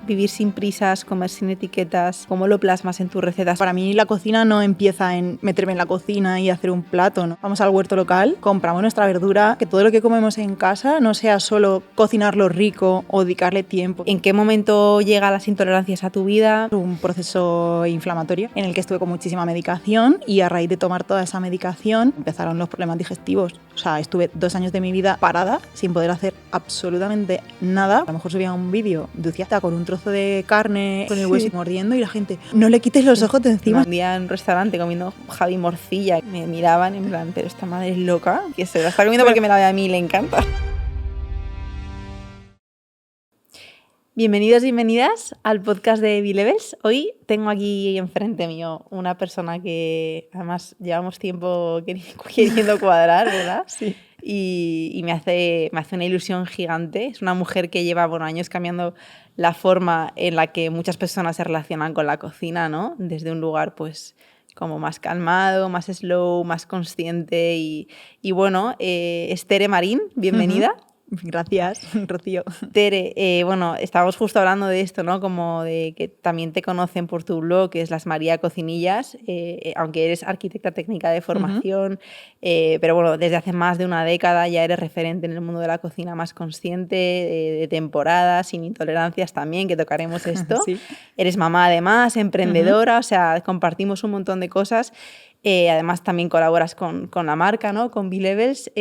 vivir sin prisas, comer sin etiquetas, ¿cómo lo plasmas en tus recetas? Para mí la cocina no empieza en meterme en la cocina y hacer un plato, ¿no? Vamos al huerto local, compramos nuestra verdura, que todo lo que comemos en casa no sea solo cocinarlo rico o dedicarle tiempo. ¿En qué momento llegan las intolerancias a tu vida? Un proceso inflamatorio en el que estuve con muchísima medicación y a raíz de tomar toda esa medicación empezaron los problemas digestivos. O sea, estuve 2 años de mi vida parada sin poder hacer absolutamente nada. A lo mejor subía un vídeo de Uciata con un trozo de carne con el hueso mordiendo y la gente, no le quites los ojos de encima. Un día en un restaurante comiendo Javi morcilla, me miraban en plan, pero esta madre es loca, que se la está comiendo porque me la ve a mí y le encanta. Bienvenidos y bienvenidas al podcast de B-Levels. Hoy tengo aquí enfrente mío una persona que además llevamos tiempo queriendo cuadrar, ¿verdad? Sí. Y me hace una ilusión gigante. Es una mujer que lleva años cambiando la forma en la que muchas personas se relacionan con la cocina, ¿no? Desde un lugar pues como más calmado, más slow, más consciente y bueno, es Tere Marín, bienvenida. Gracias, Rocío. Tere, bueno, estábamos justo hablando de esto, ¿no? Como de que también te conocen por tu blog, que es Las María Cocinillas, aunque eres arquitecta técnica de formación, pero bueno, desde hace más de una década ya eres referente en el mundo de la cocina más consciente, de temporadas, sin intolerancias también, que tocaremos esto. Sí. Eres mamá además, emprendedora, o sea, compartimos un montón de cosas. Además también colaboras con la marca, ¿no? Con B-Levels.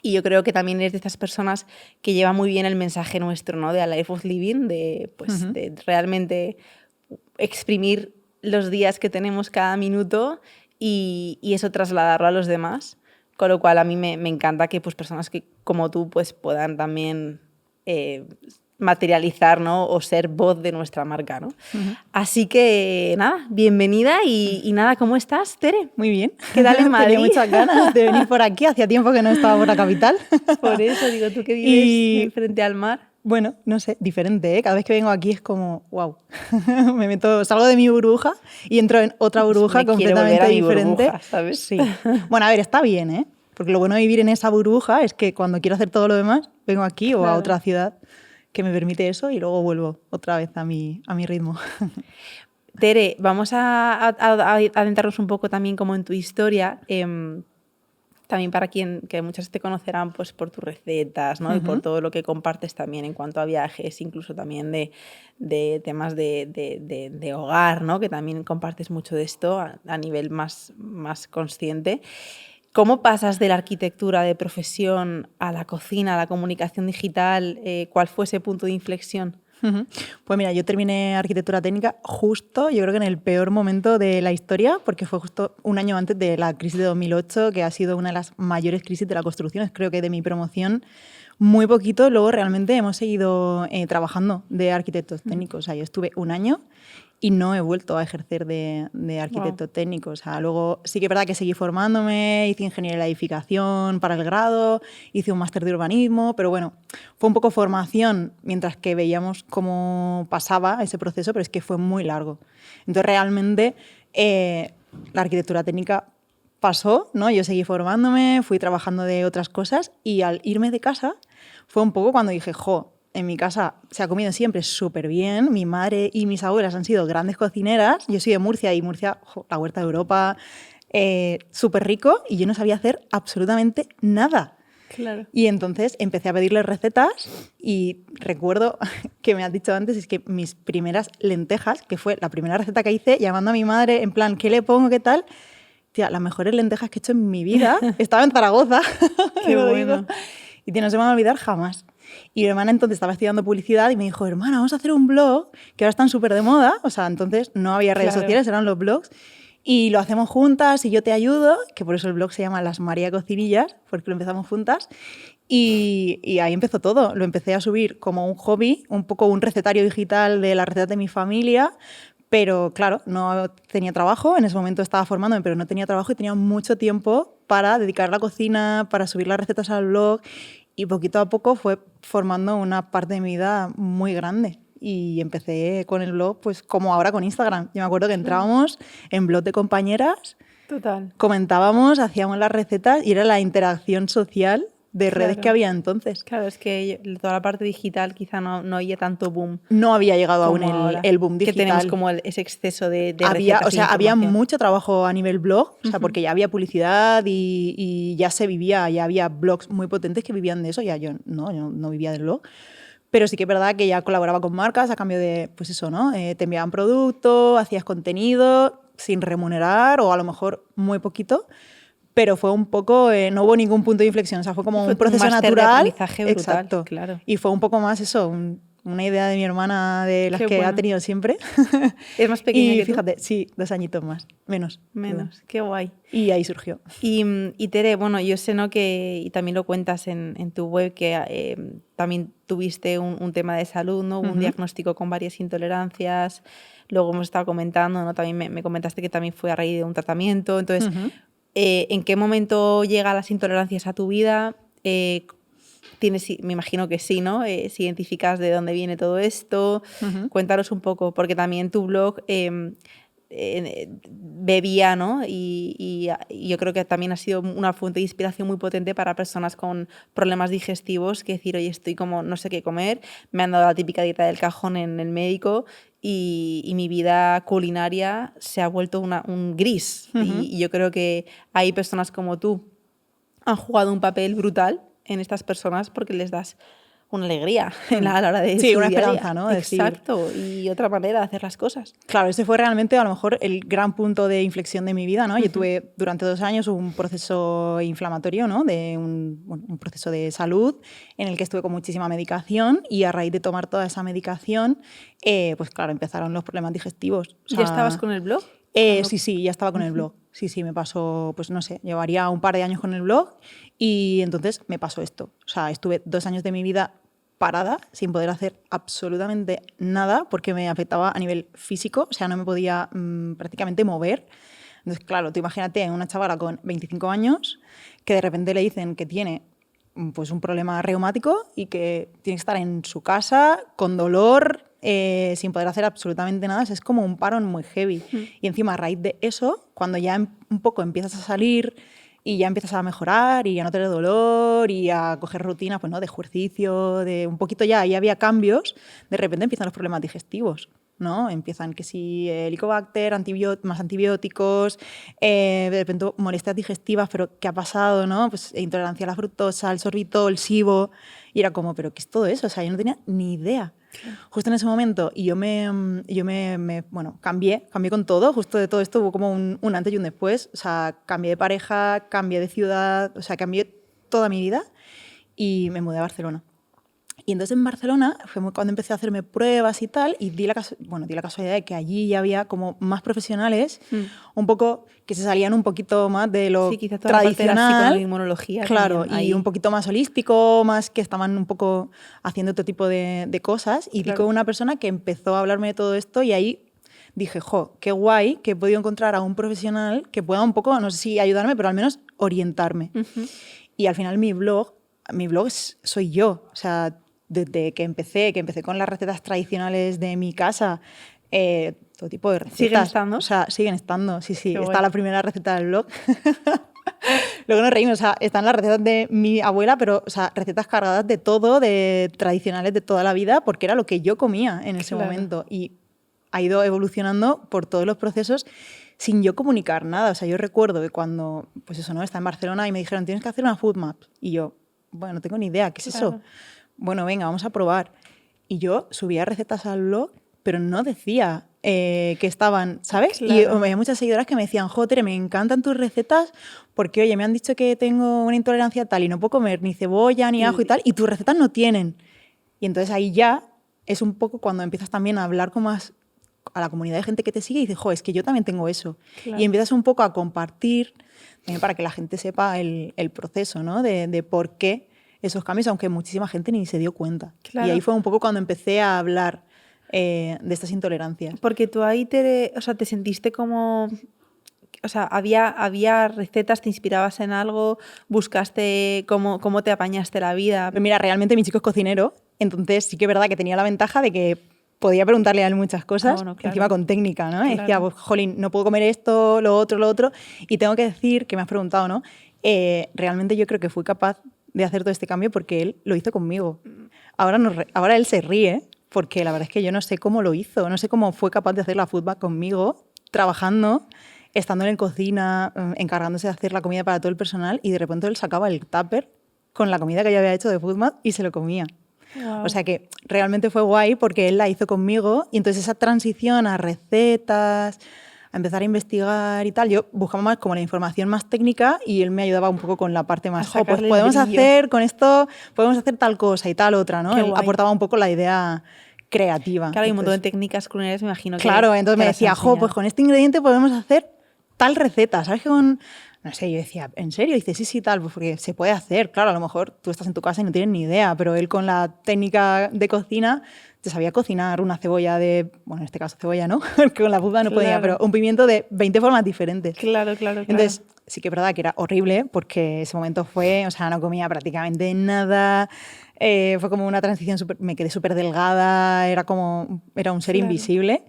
Y yo creo que también eres de estas personas que lleva muy bien el mensaje nuestro, ¿no? De A Life of Living, de, pues, de realmente exprimir los días que tenemos cada minuto y eso trasladarlo a los demás. Con lo cual a mí me encanta que pues, personas que, como tú pues, puedan también materializar, ¿no? O ser voz de nuestra marca, ¿no? Así que nada, bienvenida y nada, ¿cómo estás, Tere? Muy bien. ¿Qué tal en Madrid? Tenía muchas ganas de venir por aquí, hacía tiempo que no estaba por la capital. Por eso digo, tú que vives frente al mar. Bueno, no sé, diferente, ¿eh? Cada vez que vengo aquí es como, wow, salgo de mi burbuja y entro en otra burbuja completamente diferente. Burbuja, ¿sabes? Sí. Bueno, a ver, está bien, ¿eh? Porque lo bueno de vivir en esa burbuja es que cuando quiero hacer todo lo demás, vengo aquí o a otra ciudad que me permite eso y luego vuelvo otra vez a mi ritmo. Tere, vamos a adentrarnos un poco también como en tu historia, también para que muchas te conocerán pues, por tus recetas, ¿no? Y por todo lo que compartes también en cuanto a viajes, incluso también de temas de hogar, ¿no? Que también compartes mucho de esto a nivel más consciente. ¿Cómo pasas de la arquitectura de profesión a la cocina, a la comunicación digital? ¿Cuál fue ese punto de inflexión? Pues mira, yo terminé arquitectura técnica justo, yo creo que en el peor momento de la historia, porque fue justo un año antes de la crisis de 2008, que ha sido una de las mayores crisis de la construcción. Creo que de mi promoción muy poquito, luego realmente hemos seguido trabajando de arquitectos técnicos. O sea, yo estuve un año y no he vuelto a ejercer de arquitecto técnico. O sea, luego sí que es verdad que seguí formándome, hice ingeniería de la edificación para el grado, hice un máster de urbanismo, pero bueno, fue un poco formación mientras que veíamos cómo pasaba ese proceso, pero es que fue muy largo. Entonces, realmente, la arquitectura técnica pasó, ¿no? Yo seguí formándome, fui trabajando de otras cosas y al irme de casa fue un poco cuando dije, en mi casa se ha comido siempre súper bien. Mi madre y mis abuelas han sido grandes cocineras. Yo soy de Murcia y Murcia, la huerta de Europa, súper rico y yo no sabía hacer absolutamente nada. Claro. Y entonces empecé a pedirles recetas y recuerdo que me has dicho antes, es que mis primeras lentejas, que fue la primera receta que hice, llamando a mi madre en plan, ¿qué le pongo? ¿Qué tal? Tía, las mejores lentejas que he hecho en mi vida. Estaba en Zaragoza. Qué bueno. Y no se me va a olvidar jamás. Y mi hermana entonces estaba estudiando publicidad y me dijo, hermana, vamos a hacer un blog, que ahora están súper de moda. O sea, entonces no había redes sociales, eran los blogs. Y lo hacemos juntas y yo te ayudo, que por eso el blog se llama Las María Cocinillas, porque lo empezamos juntas. Y ahí empezó todo. Lo empecé a subir como un hobby, un poco un recetario digital de las recetas de mi familia. Pero claro, no tenía trabajo, en ese momento estaba formándome, pero no tenía trabajo y tenía mucho tiempo para dedicar a la cocina, para subir las recetas al blog y poquito a poco fue formando una parte de mi vida muy grande. Y empecé con el blog, pues como ahora con Instagram. Yo me acuerdo que entrábamos en blog de compañeras, total, comentábamos, hacíamos las recetas y era la interacción social de redes que había entonces. Claro, es que toda la parte digital quizá no había tanto boom. No había llegado aún el boom digital. Que tenemos como ese exceso de había, recetas o sea, y había información. mucho trabajo a nivel blog, o sea, porque ya había publicidad y ya se vivía, ya había blogs muy potentes que vivían de eso, ya yo no vivía del blog. Pero sí que es verdad que ya colaboraba con marcas a cambio de, pues eso, ¿no? Te enviaban producto, hacías contenido sin remunerar o a lo mejor muy poquito, pero fue un poco, no hubo ningún punto de inflexión, o sea, fue como un proceso máster natural. De aprendizaje brutal, exacto. Claro. Y fue un poco más eso, una idea de mi hermana de las que ha tenido siempre. ¿Es más pequeña que tú? Y fíjate, sí, 2 añitos más, menos. Qué guay. Y ahí surgió. Y Tere, bueno, yo sé, ¿no?, que, y también lo cuentas en tu web, que también tuviste un tema de salud, ¿no? Un diagnóstico con varias intolerancias. Luego hemos estado comentando, ¿no? También me comentaste que también fue a raíz de un tratamiento. Entonces, ¿en qué momento llegan las intolerancias a tu vida? Me imagino que sí, ¿no? Si identificas de dónde viene todo esto, cuéntanos un poco, porque también tu blog bebía, ¿no? Y yo creo que también ha sido una fuente de inspiración muy potente para personas con problemas digestivos, que decir, oye, estoy como no sé qué comer, me han dado la típica dieta del cajón en el médico y mi vida culinaria se ha vuelto un gris. Y yo creo que hay personas como tú han jugado un papel brutal en estas personas porque les das una alegría a la hora de sí, su una día a día. esperanza, ¿no? Exacto, y otra manera de hacer las cosas. Claro, ese fue realmente a lo mejor el gran punto de inflexión de mi vida, ¿no? Yo tuve durante 2 años un proceso inflamatorio, ¿no? De un proceso de salud en el que estuve con muchísima medicación y a raíz de tomar toda esa medicación, pues claro, empezaron los problemas digestivos. O sea, ¿Ya estabas con el blog? Sí, ya estaba con el blog. Sí, me pasó, pues no sé, llevaría un par de años con el blog y entonces me pasó esto. O sea, estuve 2 años de mi vida parada, sin poder hacer absolutamente nada, porque me afectaba a nivel físico, o sea, no me podía prácticamente mover. Entonces, claro, tú imagínate una chavala con 25 años que de repente le dicen que tiene pues un problema reumático y que tiene que estar en su casa con dolor, sin poder hacer absolutamente nada. Es como un parón muy heavy. Y encima, a raíz de eso, cuando ya un poco empiezas a salir y ya empiezas a mejorar y a no tener dolor y a coger rutinas, pues, ¿no?, de ejercicio, de un poquito ya había cambios, de repente empiezan los problemas digestivos, ¿no? Empiezan que si Helicobacter, más antibióticos, de repente molestias digestivas, pero ¿qué ha pasado, no? Pues intolerancia a la fructosa, al sorbitol, SIBO, y era como, ¿pero qué es todo eso? O sea, yo no tenía ni idea. Justo en ese momento, y yo cambié con todo, justo de todo esto hubo como un antes y un después, o sea, cambié de pareja, cambié de ciudad, o sea, cambié toda mi vida y me mudé a Barcelona. Y entonces en Barcelona fue cuando empecé a hacerme pruebas y tal, y di la casualidad de que allí ya había como más profesionales, un poco que se salían un poquito más de lo tradicional, la inmunología, claro, y un poquito más holístico, más que estaban un poco haciendo otro tipo de cosas, y di con una persona que empezó a hablarme de todo esto y ahí dije, jo, qué guay que he podido encontrar a un profesional que pueda un poco, no sé si ayudarme, pero al menos orientarme. Y al final mi blog soy yo, o sea, desde que empecé con las recetas tradicionales de mi casa, todo tipo de recetas. ¿Siguen estando? O sea, siguen estando, sí. Qué Está guay. la primera receta del blog. Luego nos reímos, o sea, están las recetas de mi abuela, pero, o sea, recetas cargadas de todo, de tradicionales de toda la vida, porque era lo que yo comía en ese momento. Y ha ido evolucionando por todos los procesos sin yo comunicar nada. O sea, yo recuerdo que cuando, pues eso, ¿no?, estaba en Barcelona y me dijeron, tienes que hacer una food map. Y yo, bueno, no tengo ni idea, ¿qué es eso? Bueno, venga, vamos a probar. Y yo subía recetas al blog, pero no decía que estaban, ¿sabes? Claro. Y había muchas seguidoras que me decían, Tere, me encantan tus recetas porque, oye, me han dicho que tengo una intolerancia tal y no puedo comer ni cebolla ni ajo y tal, y tus recetas no tienen. Y entonces ahí ya es un poco cuando empiezas también a hablar con más a la comunidad de gente que te sigue y dices, es que yo también tengo eso. Claro. Y empiezas un poco a compartir para que la gente sepa el proceso, ¿no?, de por qué esos cambios, aunque muchísima gente ni se dio cuenta. Claro. Y ahí fue un poco cuando empecé a hablar de estas intolerancias. Porque tú ahí te sentiste como... O sea, había recetas, te inspirabas en algo, buscaste cómo te apañaste la vida. Pero mira, realmente mi chico es cocinero, entonces sí que es verdad que tenía la ventaja de que podía preguntarle a él muchas cosas, claro. Encima con técnica, ¿no? Claro. Decía, pues, jolín, no puedo comer esto, lo otro, y tengo que decir, que me has preguntado, ¿no? Realmente yo creo que fui capaz de hacer todo este cambio porque él lo hizo conmigo. Ahora él se ríe porque la verdad es que yo no sé cómo lo hizo, no sé cómo fue capaz de hacer la food bag conmigo, trabajando, estando en cocina, encargándose de hacer la comida para todo el personal y de repente él sacaba el tupper con la comida que yo había hecho de food bag y se lo comía. Wow. O sea que realmente fue guay porque él la hizo conmigo y entonces esa transición a recetas, a empezar a investigar y tal, yo buscaba más como la información más técnica y él me ayudaba un poco con la parte más, pues sacarle el podemos brillo. hacer con esto, podemos hacer tal cosa y tal otra, ¿no? Qué Él guay. aportaba un poco la idea creativa. Claro, hay un montón de Entonces, técnicas culinarias, me imagino que claro, entonces que me las decía, enseña. pues con este ingrediente podemos hacer tal receta, ¿sabes? Que no sé, yo decía, ¿en serio? Y dice, sí, tal, pues porque se puede hacer. Claro, a lo mejor tú estás en tu casa y no tienes ni idea, pero él con la técnica de cocina te sabía cocinar una cebolla en este caso cebolla no, porque con la puta no podía, pero un pimiento de 20 formas diferentes. Claro. Entonces, sí que es verdad que era horrible porque ese momento fue, o sea, no comía prácticamente nada. Fue como una transición, me quedé súper delgada, era un ser invisible.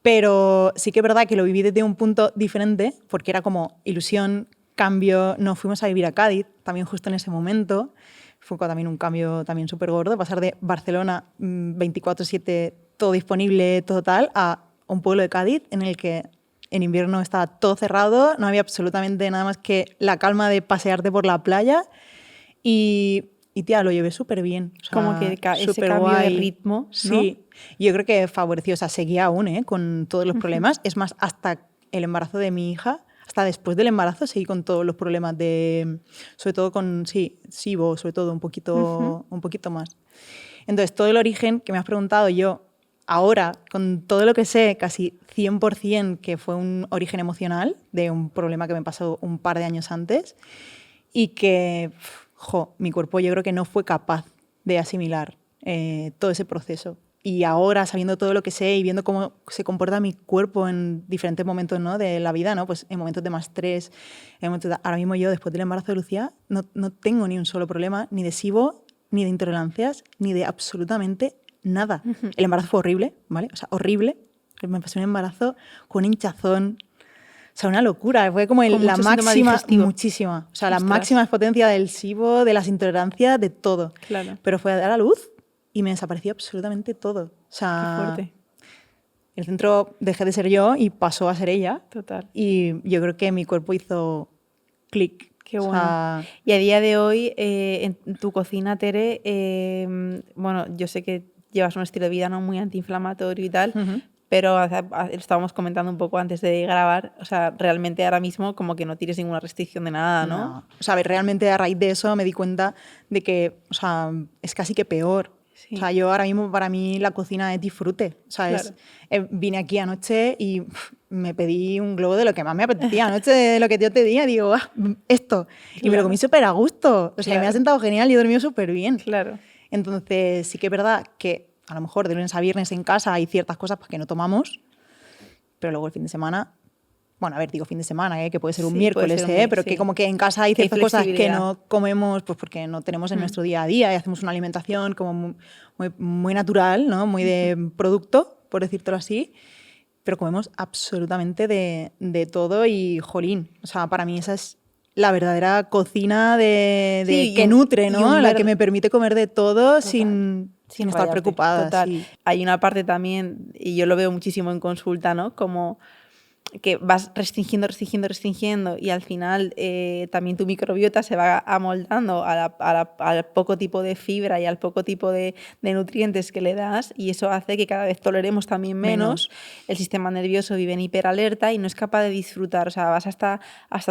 Pero sí que es verdad que lo viví desde un punto diferente, porque era como ilusión, cambio. Nos fuimos a vivir a Cádiz, también justo en ese momento. Fue también un cambio también súper gordo, pasar de Barcelona 24/7, todo disponible, todo tal, a un pueblo de Cádiz en el que en invierno estaba todo cerrado, no había absolutamente nada más que la calma de pasearte por la playa y tía, lo llevé súper bien. O sea, como que ese súper cambio de guay. ritmo, ¿no? Sí, yo creo que favoreció, o sea, seguía aún con todos los problemas. Es más, hasta el embarazo de mi hija, hasta después del embarazo seguí con todos los problemas sobre todo con, SIBO, sobre todo un poquito más. Entonces, todo el origen que me has preguntado yo, ahora, con todo lo que sé, casi 100% que fue un origen emocional de un problema que me pasó un par de años antes y que, mi cuerpo yo creo que no fue capaz de asimilar todo ese proceso. Y ahora, sabiendo todo lo que sé y viendo cómo se comporta mi cuerpo en diferentes momentos, ¿no?, de la vida, ¿no?, pues en momentos de más estrés, ahora mismo yo, después del embarazo de Lucía, no tengo ni un solo problema, ni de SIBO, ni de intolerancias, ni de absolutamente nada. El embarazo fue horrible, ¿vale? O sea, horrible. Me pasó un embarazo con hinchazón. O sea, una locura. Fue como la máxima, muchísima. O sea, la máxima potencia del SIBO, de las intolerancias, de todo. Claro. Pero fue a dar a luz y me desapareció absolutamente todo. O sea, qué fuerte. El centro dejé de ser yo y pasó a ser ella. Total. Y yo creo que mi cuerpo hizo clic. Qué bueno. Y a día de hoy, en tu cocina, Tere, bueno, yo sé que llevas un estilo de vida no muy antiinflamatorio y tal, pero estábamos comentando un poco antes de grabar, o sea, realmente ahora mismo como que no tienes ninguna restricción de nada, ¿no? No. O sea, a ver, realmente a raíz de eso me di cuenta de que, o sea, es casi que peor. Sí. O sea, yo ahora mismo, para mí, la cocina es disfrute. O sea, claro. Vine aquí anoche y me pedí un globo de lo que más me apetecía anoche, de lo que yo te di, digo, esto. Claro. Y me lo comí súper a gusto. O sea, me ha sentado genial y he dormido súper bien. Claro. Entonces, sí que es verdad que a lo mejor de lunes a viernes en casa hay ciertas cosas pues, que no tomamos, pero luego el fin de semana... Bueno, a ver, digo fin de semana, que puede ser un miércoles, pero que como que en casa hay ciertas cosas que no comemos pues porque no tenemos en nuestro día a día y hacemos una alimentación como muy natural, ¿no? Muy de producto, por decírtelo así, pero comemos absolutamente de todo y jolín. O sea, para mí esa es la verdadera cocina que nutre, ¿no? La que me permite comer de todo sin estar preocupada. Total. Sí. Hay una parte también, y yo lo veo muchísimo en consulta, ¿no? Como que vas restringiendo y al final también tu microbiota se va amoldando al poco tipo de fibra y al poco tipo de nutrientes que le das y eso hace que cada vez toleremos también menos. El sistema nervioso vive en hiperalerta y no es capaz de disfrutar. O sea, vas hasta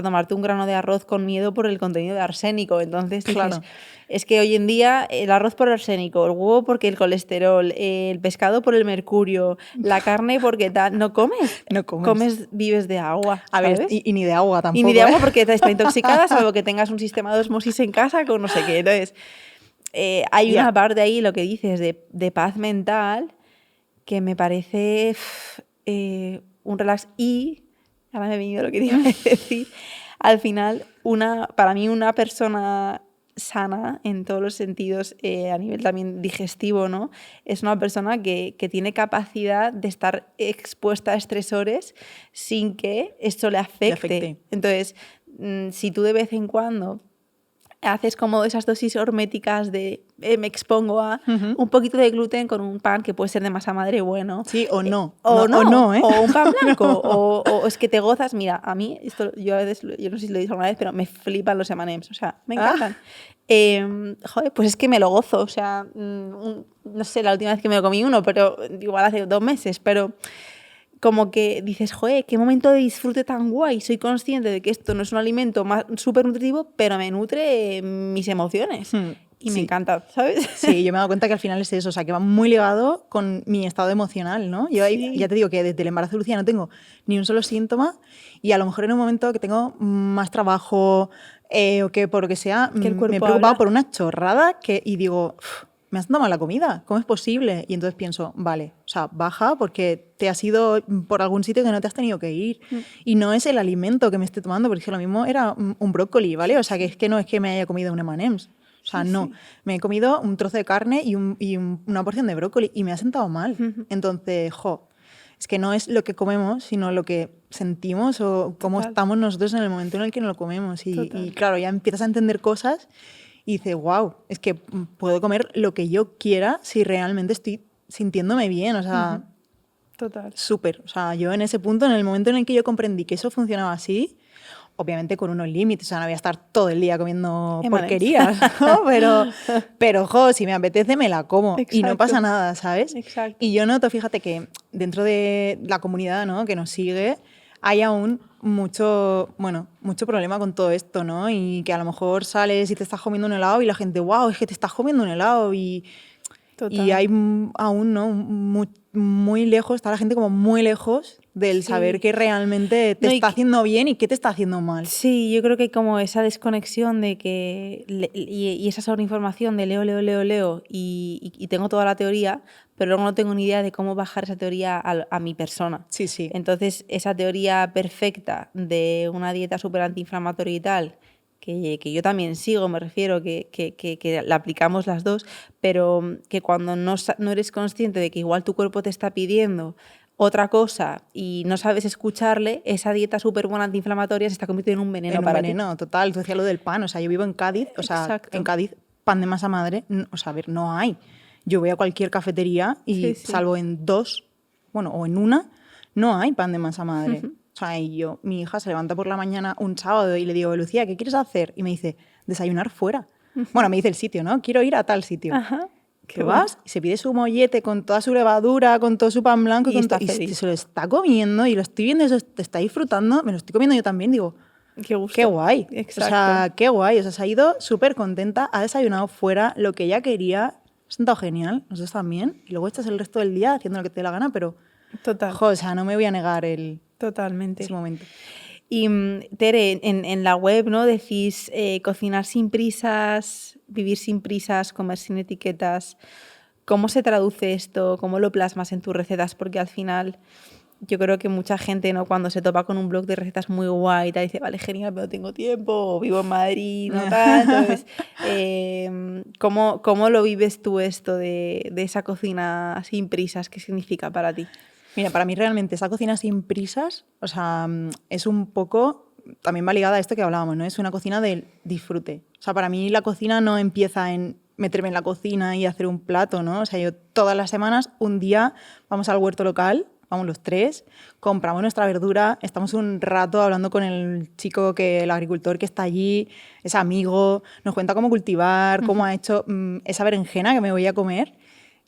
tomarte un grano de arroz con miedo por el contenido de arsénico. Entonces dices, es que hoy en día el arroz por arsénico, el huevo porque el colesterol, el pescado por el mercurio, la carne porque tal, no comes. No comes. Vives de agua, ¿sabes? A ver, y ni de agua tampoco. Y ni de agua porque está intoxicada, salvo que tengas un sistema de osmosis en casa con no sé qué. Entonces, hay una parte ahí, lo que dices, de paz mental, que me parece un relax. Y, ahora me ha venido lo que te iba a decir, al final, para mí una persona sana en todos los sentidos, a nivel también digestivo, ¿no? Es una persona que tiene capacidad de estar expuesta a estresores sin que esto le afecte. Entonces, si tú de vez en cuando haces como esas dosis horméticas de me expongo a un poquito de gluten con un pan que puede ser de masa madre bueno. Sí, o no. O no, ¿eh? O un pan blanco. o es que te gozas. Mira, a mí, esto yo a veces, yo no sé si lo he dicho alguna vez, pero me flipan los M&M's. O sea, me encantan. Joder, pues es que me lo gozo. O sea, no sé la última vez que me lo comí uno, pero igual hace 2 meses, pero como que dices, joder, qué momento de disfrute tan guay. Soy consciente de que esto no es un alimento súper nutritivo, pero me nutre mis emociones. Y me encanta, ¿sabes? Sí, yo me he dado cuenta que al final es eso, o sea, que va muy ligado con mi estado emocional, ¿no? Yo ahí, ya te digo que desde el embarazo de Lucía no tengo ni un solo síntoma y a lo mejor en un momento que tengo más trabajo o que por lo que sea, que el me he preocupado habla. por una chorrada y digo, me has dado mal la comida, ¿cómo es posible? Y entonces pienso, vale, o sea, baja porque te has ido por algún sitio que no te has tenido que ir. Y no es el alimento que me esté tomando, porque es que lo mismo era un brócoli, ¿vale? O sea, que es que no es que me haya comido un M&M's. O sea, no. Me he comido un trozo de carne y una porción de brócoli y me ha sentado mal. Entonces, es que no es lo que comemos, sino lo que sentimos o cómo estamos nosotros en el momento en el que nos lo comemos. Y claro, ya empiezas a entender cosas y dices, wow, es que puedo comer lo que yo quiera si realmente estoy sintiéndome bien. O sea, total. Súper. O sea, yo en ese punto, en el momento en el que yo comprendí que eso funcionaba así, obviamente con unos límites, o sea, no voy a estar todo el día comiendo porquerías, ¿no? Pero, si me apetece me la como. Exacto. Y no pasa nada, ¿sabes? Exacto. Y yo noto, fíjate que dentro de la comunidad, ¿no?, que nos sigue, hay aún mucho problema con todo esto, ¿no? Y que a lo mejor sales y te estás comiendo un helado y la gente, wow, es que te estás comiendo un helado y hay aún, ¿no?, muy lejos, está la gente como muy lejos del saber que realmente te está haciendo bien y qué te está haciendo mal. Sí, yo creo que hay como esa desconexión de que y esa sobreinformación de leo y tengo toda la teoría, pero luego no tengo ni idea de cómo bajar esa teoría a mi persona. Sí, sí. Entonces, esa teoría perfecta de una dieta súper antiinflamatoria y tal, que yo también sigo, me refiero, que la aplicamos las dos, pero que cuando no eres consciente de que igual tu cuerpo te está pidiendo otra cosa y no sabes escucharle, esa dieta súper buena antiinflamatoria se está convirtiendo en un veneno para ti. En un veneno, total. Tú decías lo del pan, o sea, yo vivo en Cádiz, o sea, exacto, en Cádiz, pan de masa madre, o sea, a ver, no hay. Yo voy a cualquier cafetería y salvo en 2, bueno, o en una, no hay pan de masa madre. O sea, y mi hija se levanta por la mañana un sábado y le digo, Lucía, ¿qué quieres hacer? Y me dice, desayunar fuera. Bueno, me dice el sitio, ¿no? Quiero ir a tal sitio. Ajá. Que vas y se pide su mollete con toda su levadura, con todo su pan blanco y se lo está comiendo y lo estoy viendo, eso te está disfrutando, me lo estoy comiendo yo también, digo, qué gusto. Qué guay. Exacto. O sea, qué guay. O sea, se ha ido súper contenta, ha desayunado fuera lo que ella quería, ha sentado genial, nosotros también, y luego estás el resto del día haciendo lo que te dé la gana, pero total. O sea, no me voy a negar totalmente ese momento. Y Tere, en la web, ¿no?, decís cocinar sin prisas, vivir sin prisas, comer sin etiquetas. ¿Cómo se traduce esto? ¿Cómo lo plasmas en tus recetas? Porque al final yo creo que mucha gente, ¿no?, cuando se topa con un blog de recetas muy guay, te dice, vale, genial, pero no tengo tiempo, o vivo en Madrid, no tal. Entonces, ¿cómo lo vives tú esto de esa cocina sin prisas? ¿Qué significa para ti? Mira, para mí realmente esa cocina sin prisas, o sea, es un poco, también va ligada a esto que hablábamos, ¿no? Es una cocina del disfrute. O sea, para mí la cocina no empieza en meterme en la cocina y hacer un plato, ¿no? O sea, yo todas las semanas, un día, vamos al huerto local, vamos los 3, compramos nuestra verdura, estamos un rato hablando con el chico, el agricultor que está allí, es amigo, nos cuenta cómo cultivar, cómo ha hecho esa berenjena que me voy a comer.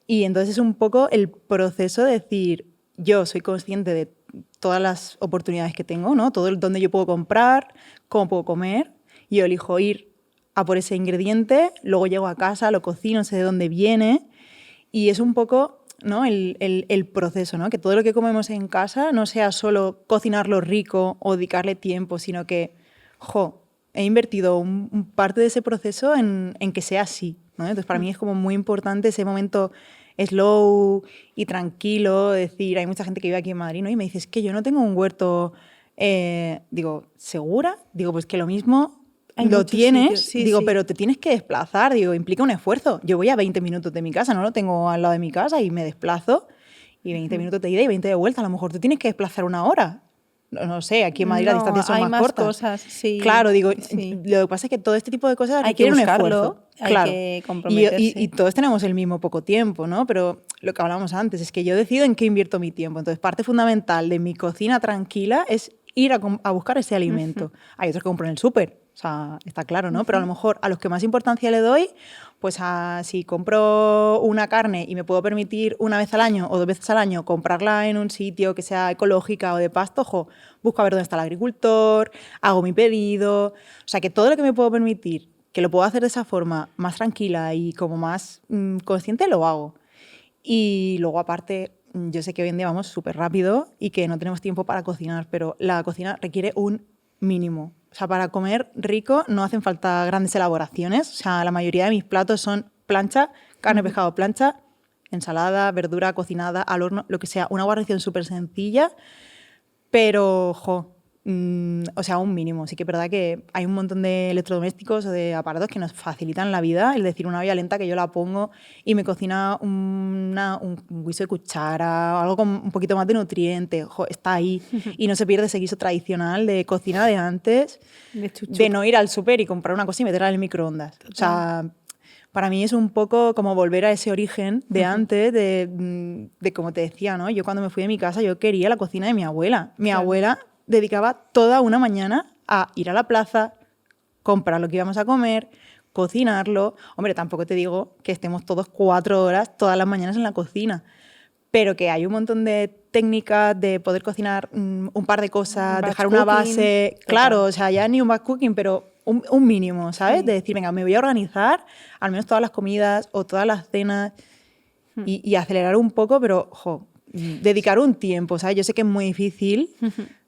Y entonces es un poco el proceso de decir, yo soy consciente de todas las oportunidades que tengo, ¿no? Todo donde yo puedo comprar, cómo puedo comer, y yo elijo ir a por ese ingrediente, luego llego a casa, lo cocino, sé de dónde viene, y es un poco, ¿no?, el proceso, ¿no? Que todo lo que comemos en casa no sea solo cocinarlo rico o dedicarle tiempo, sino que, he invertido parte de ese proceso en que sea así, ¿no? Entonces, para mí es como muy importante ese momento slow y tranquilo, decir, hay mucha gente que vive aquí en Madrid, ¿no?, y me dice, es que yo no tengo un huerto, digo, ¿segura? Digo, pues que lo mismo lo tienes, sí, digo, sí, pero te tienes que desplazar, digo, implica un esfuerzo. Yo voy a 20 minutos de mi casa, no lo tengo al lado de mi casa y me desplazo, y 20 minutos de ida y 20 de vuelta, a lo mejor tú tienes que desplazar 1 hora. no sé, aquí en Madrid las distancias son hay más más cortas. cosas, sí. Claro, digo, Sí. lo que pasa es que todo este tipo de cosas Hay que requieren un buscarlo, esfuerzo. hay Claro. que comprometerse. Y todos tenemos el mismo poco tiempo, ¿no? Pero lo que hablábamos antes es que yo decido en qué invierto mi tiempo. Entonces, parte fundamental de mi cocina tranquila es ir a buscar ese alimento. Hay otros que compran en el súper, o sea, está claro, ¿no? Pero a lo mejor a los que más importancia le doy, pues si compro una carne y me puedo permitir una vez al año o 2 veces al año comprarla en un sitio que sea ecológica o de pasto, ojo, busco a ver dónde está el agricultor, hago mi pedido. O sea, que todo lo que me puedo permitir, que lo puedo hacer de esa forma más tranquila y como más consciente, lo hago. Y luego, aparte, yo sé que hoy en día vamos súper rápido y que no tenemos tiempo para cocinar, pero la cocina requiere un mínimo. O sea, para comer rico no hacen falta grandes elaboraciones. O sea, la mayoría de mis platos son plancha, carne, pescado, plancha, ensalada, verdura cocinada al horno, lo que sea. Una guarnición súper sencilla, pero, o sea, un mínimo. Sí que es verdad que hay un montón de electrodomésticos o de aparatos que nos facilitan la vida. Es decir, una olla lenta que yo la pongo y me cocina un guiso de cuchara, algo con un poquito más de nutriente. Está ahí. Y no se pierde ese guiso tradicional de cocina de antes, de no ir al súper y comprar una cosa y meterla en el microondas. Total. O sea, para mí es un poco como volver a ese origen de antes, de como te decía, ¿no? Yo cuando me fui de mi casa, yo quería la cocina de mi abuela. Mi abuela dedicaba toda una mañana a ir a la plaza, comprar lo que íbamos a comer, cocinarlo. Hombre, tampoco te digo que estemos todos 4 horas todas las mañanas en la cocina, pero que hay un montón de técnicas de poder cocinar un par de cosas, dejar una base. Claro, o sea, ya ni un batch cooking, pero un mínimo, ¿sabes? Sí. De decir, venga, me voy a organizar al menos todas las comidas o todas las cenas y acelerar un poco, pero, dedicar un tiempo, ¿sabes? Yo sé que es muy difícil,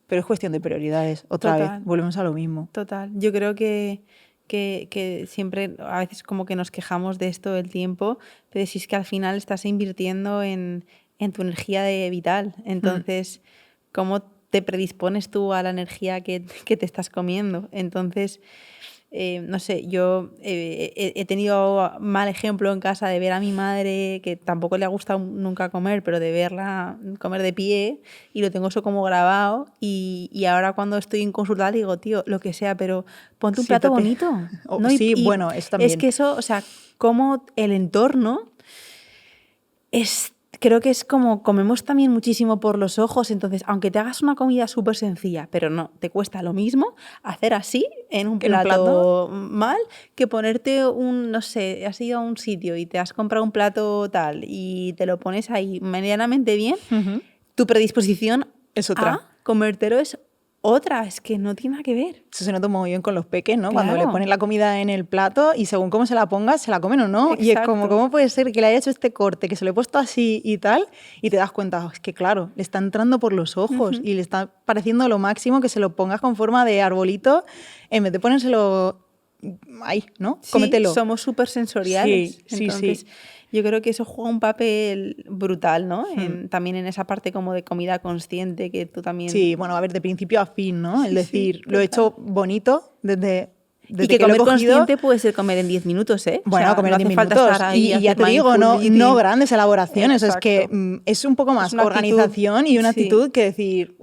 pero es cuestión de prioridades. Otra vez, volvemos a lo mismo. Total. Yo creo que siempre, a veces como que nos quejamos de esto del tiempo, pero si es que al final estás invirtiendo en tu energía vital. Entonces, ¿cómo te predispones tú a la energía que te estás comiendo? Entonces, no sé, yo he tenido mal ejemplo en casa de ver a mi madre, que tampoco le ha gustado nunca comer, pero de verla comer de pie, y lo tengo eso como grabado, y ahora cuando estoy en consulta digo, tío, lo que sea, pero ponte un plato bonito, ¿no? Sí, bueno, eso también. Es que eso, o sea, como el entorno creo que es como comemos también muchísimo por los ojos, entonces aunque te hagas una comida súper sencilla, pero no, te cuesta lo mismo hacer así en un plato mal que ponerte no sé, has ido a un sitio y te has comprado un plato tal y te lo pones ahí medianamente bien, tu predisposición es otra. A comértelo es otra, es que no tiene nada que ver. Eso se nota muy bien con los peques, ¿no? Claro. Cuando le ponen la comida en el plato y según cómo se la pongas, se la comen o no. Exacto. Y es como, ¿cómo puede ser que le haya hecho este corte, que se lo he puesto así y tal? Y te das cuenta, es que claro, le está entrando por los ojos y le está pareciendo lo máximo que se lo pongas con forma de arbolito en vez de ponérselo ahí, ¿no? Sí, cómetelo. Somos súper sensoriales. Sí, entonces, sí. Yo creo que eso juega un papel brutal, ¿no? También en esa parte como de comida consciente que tú también... Sí, bueno, a ver, de principio a fin, ¿no? Es decir, lo he hecho bonito desde y que comer consciente puede ser comer en 10 minutos, ¿eh? Bueno, o sea, comer no en 10 hace falta minutos. Estar ahí y ya te digo, no grandes elaboraciones. Es que es un poco más organización actitud, y una actitud que decir,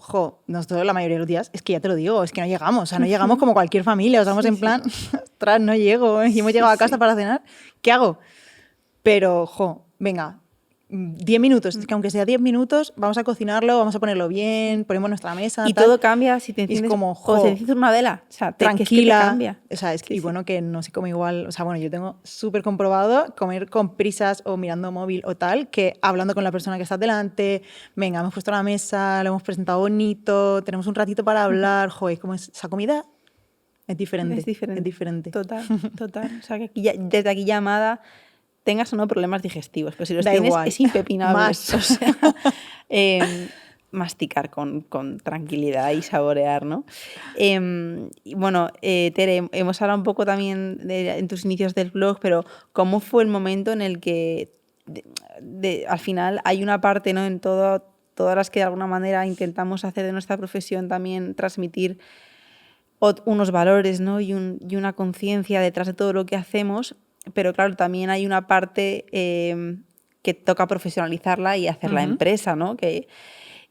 nosotros la mayoría de los días, es que ya te lo digo, es que no llegamos. O sea, no llegamos como cualquier familia. O sea, estamos en plan, ostras, no llego. Y hemos llegado a casa para cenar. ¿Qué hago? Pero, venga, 10 minutos, es que aunque sea 10 minutos, vamos a cocinarlo, vamos a ponerlo bien, ponemos nuestra mesa. Y tal. todo cambia si te enciendes, como, o te enciendes una vela. O sea, tranquila. Que es que te cambia. O sea, y bueno, que no se come igual. O sea, bueno, yo tengo súper comprobado comer con prisas o mirando móvil o tal, que hablando con la persona que está delante, venga, hemos puesto la mesa, lo hemos presentado bonito, tenemos un ratito para hablar, como esa comida es diferente. Es diferente. Total. O sea, que desde aquí llamada... tengas o no problemas digestivos, pero si los da tienes igual. Es impepinable. Más. O sea, masticar con tranquilidad y saborear, ¿no? Y bueno, Tere, hemos hablado un poco también en tus inicios del blog, pero ¿cómo fue el momento en el que al final hay una parte, ¿no? En todas las que de alguna manera intentamos hacer de nuestra profesión también transmitir unos valores, ¿no? y una conciencia detrás de todo lo que hacemos, pero claro, también hay una parte que toca profesionalizarla y hacerla empresa, ¿no?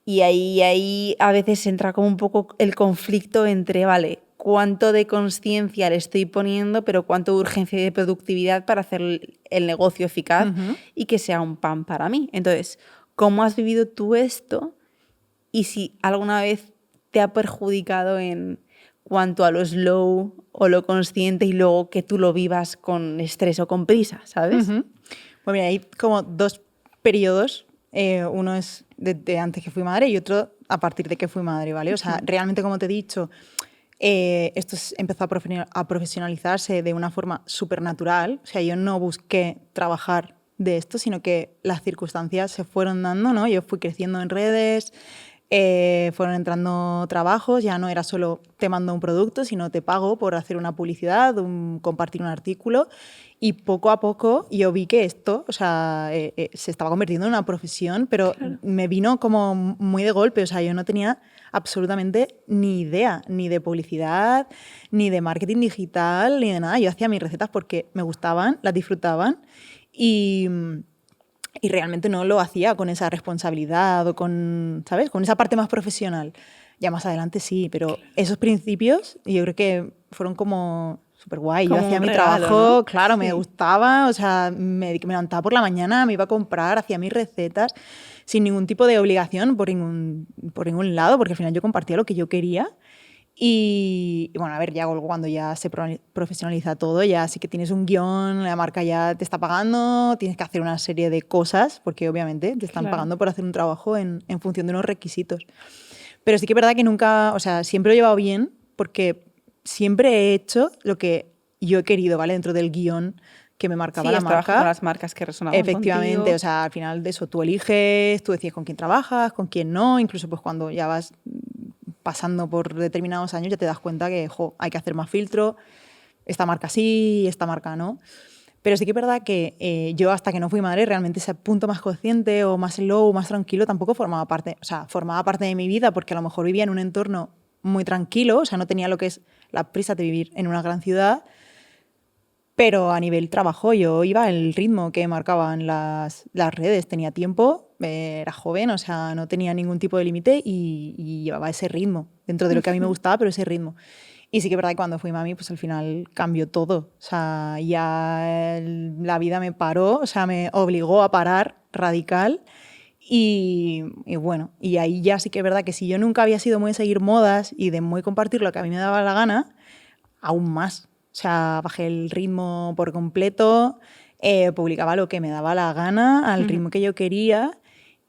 Y ahí a veces entra como un poco el conflicto entre, vale, cuánto de consciencia le estoy poniendo, pero cuánto de urgencia y de productividad para hacer el negocio eficaz y que sea un pan para mí. Entonces, ¿cómo has vivido tú esto? Y si alguna vez te ha perjudicado en cuanto a lo slow o lo consciente y luego que tú lo vivas con estrés o con prisa, ¿sabes? Pues mira, hay como dos periodos. Uno es desde antes que fui madre y otro a partir de que fui madre, ¿vale? O sea, realmente, como te he dicho, esto empezó a profesionalizarse de una forma súper natural. O sea, yo no busqué trabajar de esto, sino que las circunstancias se fueron dando, ¿no? Yo fui creciendo en redes, fueron entrando trabajos, ya no era solo te mando un producto, sino te pago por hacer una publicidad, compartir un artículo. Y poco a poco yo vi que esto, o sea, se estaba convirtiendo en una profesión, pero me vino como muy de golpe. O sea, yo no tenía absolutamente ni idea, ni de publicidad, ni de marketing digital, ni de nada. Yo hacía mis recetas porque me gustaban, las disfrutaban y realmente no lo hacía con esa responsabilidad o con, ¿sabes? Con esa parte más profesional. Ya más adelante sí, pero esos principios yo creo que fueron como súper guay. Yo Como hacía un mi regalo, trabajo, ¿no? claro, me Sí. gustaba, o sea, me levantaba por la mañana, me iba a comprar, hacía mis recetas sin ningún tipo de obligación por ningún lado, porque al final yo compartía lo que yo quería. Y bueno, a ver, ya luego cuando ya se profesionaliza todo, ya sí que tienes un guión, la marca ya te está pagando, tienes que hacer una serie de cosas, porque obviamente te están Claro. pagando por hacer un trabajo en función de unos requisitos. Pero sí que es verdad que nunca, o sea, siempre lo he llevado bien, porque siempre he hecho lo que yo he querido, ¿vale? Dentro del guión que me marcaba Sí, la has trabajado con marca. las marcas que resonaban Efectivamente, o contigo. sea, al final de eso tú eliges, tú decides con quién trabajas, con quién no, incluso pues cuando ya vas pasando por determinados años ya te das cuenta que hay que hacer más filtro, esta marca sí, esta marca no. Pero sí que es verdad que yo hasta que no fui madre realmente ese punto más consciente o más low, más tranquilo tampoco formaba parte, o sea, formaba parte de mi vida porque a lo mejor vivía en un entorno muy tranquilo, o sea, no tenía lo que es la prisa de vivir en una gran ciudad, pero a nivel trabajo yo iba al ritmo que marcaban las redes, tenía tiempo, era joven, o sea, no tenía ningún tipo de límite y llevaba ese ritmo, dentro de lo que a mí me gustaba, pero ese ritmo. Y sí que es verdad que cuando fui mami, pues al final cambió todo. O sea, ya la vida me paró, o sea, me obligó a parar radical. Y bueno, y ahí ya sí que es verdad que si yo nunca había sido muy de seguir modas y de muy compartir lo que a mí me daba la gana, aún más. O sea, bajé el ritmo por completo, publicaba lo que me daba la gana, al ritmo que yo quería.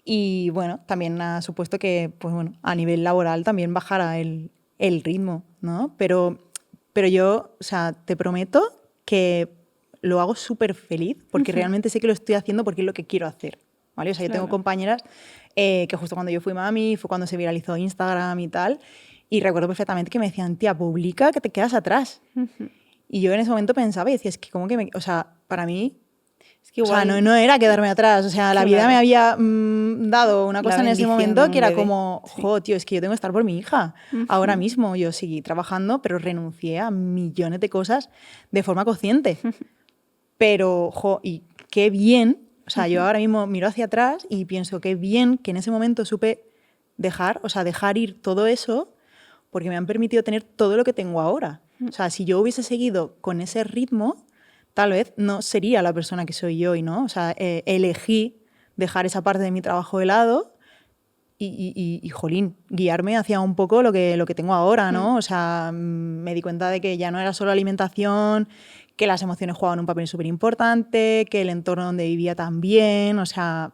Y bueno, también ha supuesto que, pues bueno, a nivel laboral también bajara el ritmo, ¿no? Pero yo, o sea, te prometo que lo hago súper feliz porque realmente sé que lo estoy haciendo porque es lo que quiero hacer, ¿vale? O sea, yo tengo Claro. compañeras que justo cuando yo fui mami fue cuando se viralizó Instagram y tal, y recuerdo perfectamente que me decían, tía, publica que te quedas atrás. Y yo en ese momento pensaba y decía, es que como que o sea, para mí, Es que o sea, igual, no era quedarme atrás, o sea, la vida me claro, había dado una la cosa en ese bendición de momento que un era bebé. como, Sí. jo, tío, es que yo tengo que estar por mi hija. Ahora mismo yo seguí trabajando, pero renuncié a millones de cosas de forma consciente. Pero, jo, y qué bien, o sea, yo ahora mismo miro hacia atrás y pienso qué bien que en ese momento supe dejar, o sea, dejar ir todo eso porque me han permitido tener todo lo que tengo ahora. O sea, si yo hubiese seguido con ese ritmo, tal vez no sería la persona que soy hoy, ¿no? O sea, elegí dejar esa parte de mi trabajo de lado y, jolín, guiarme hacia un poco lo que tengo ahora, ¿no? O sea, me di cuenta de que ya no era solo alimentación, que las emociones jugaban un papel súper importante, que el entorno donde vivía también, o sea,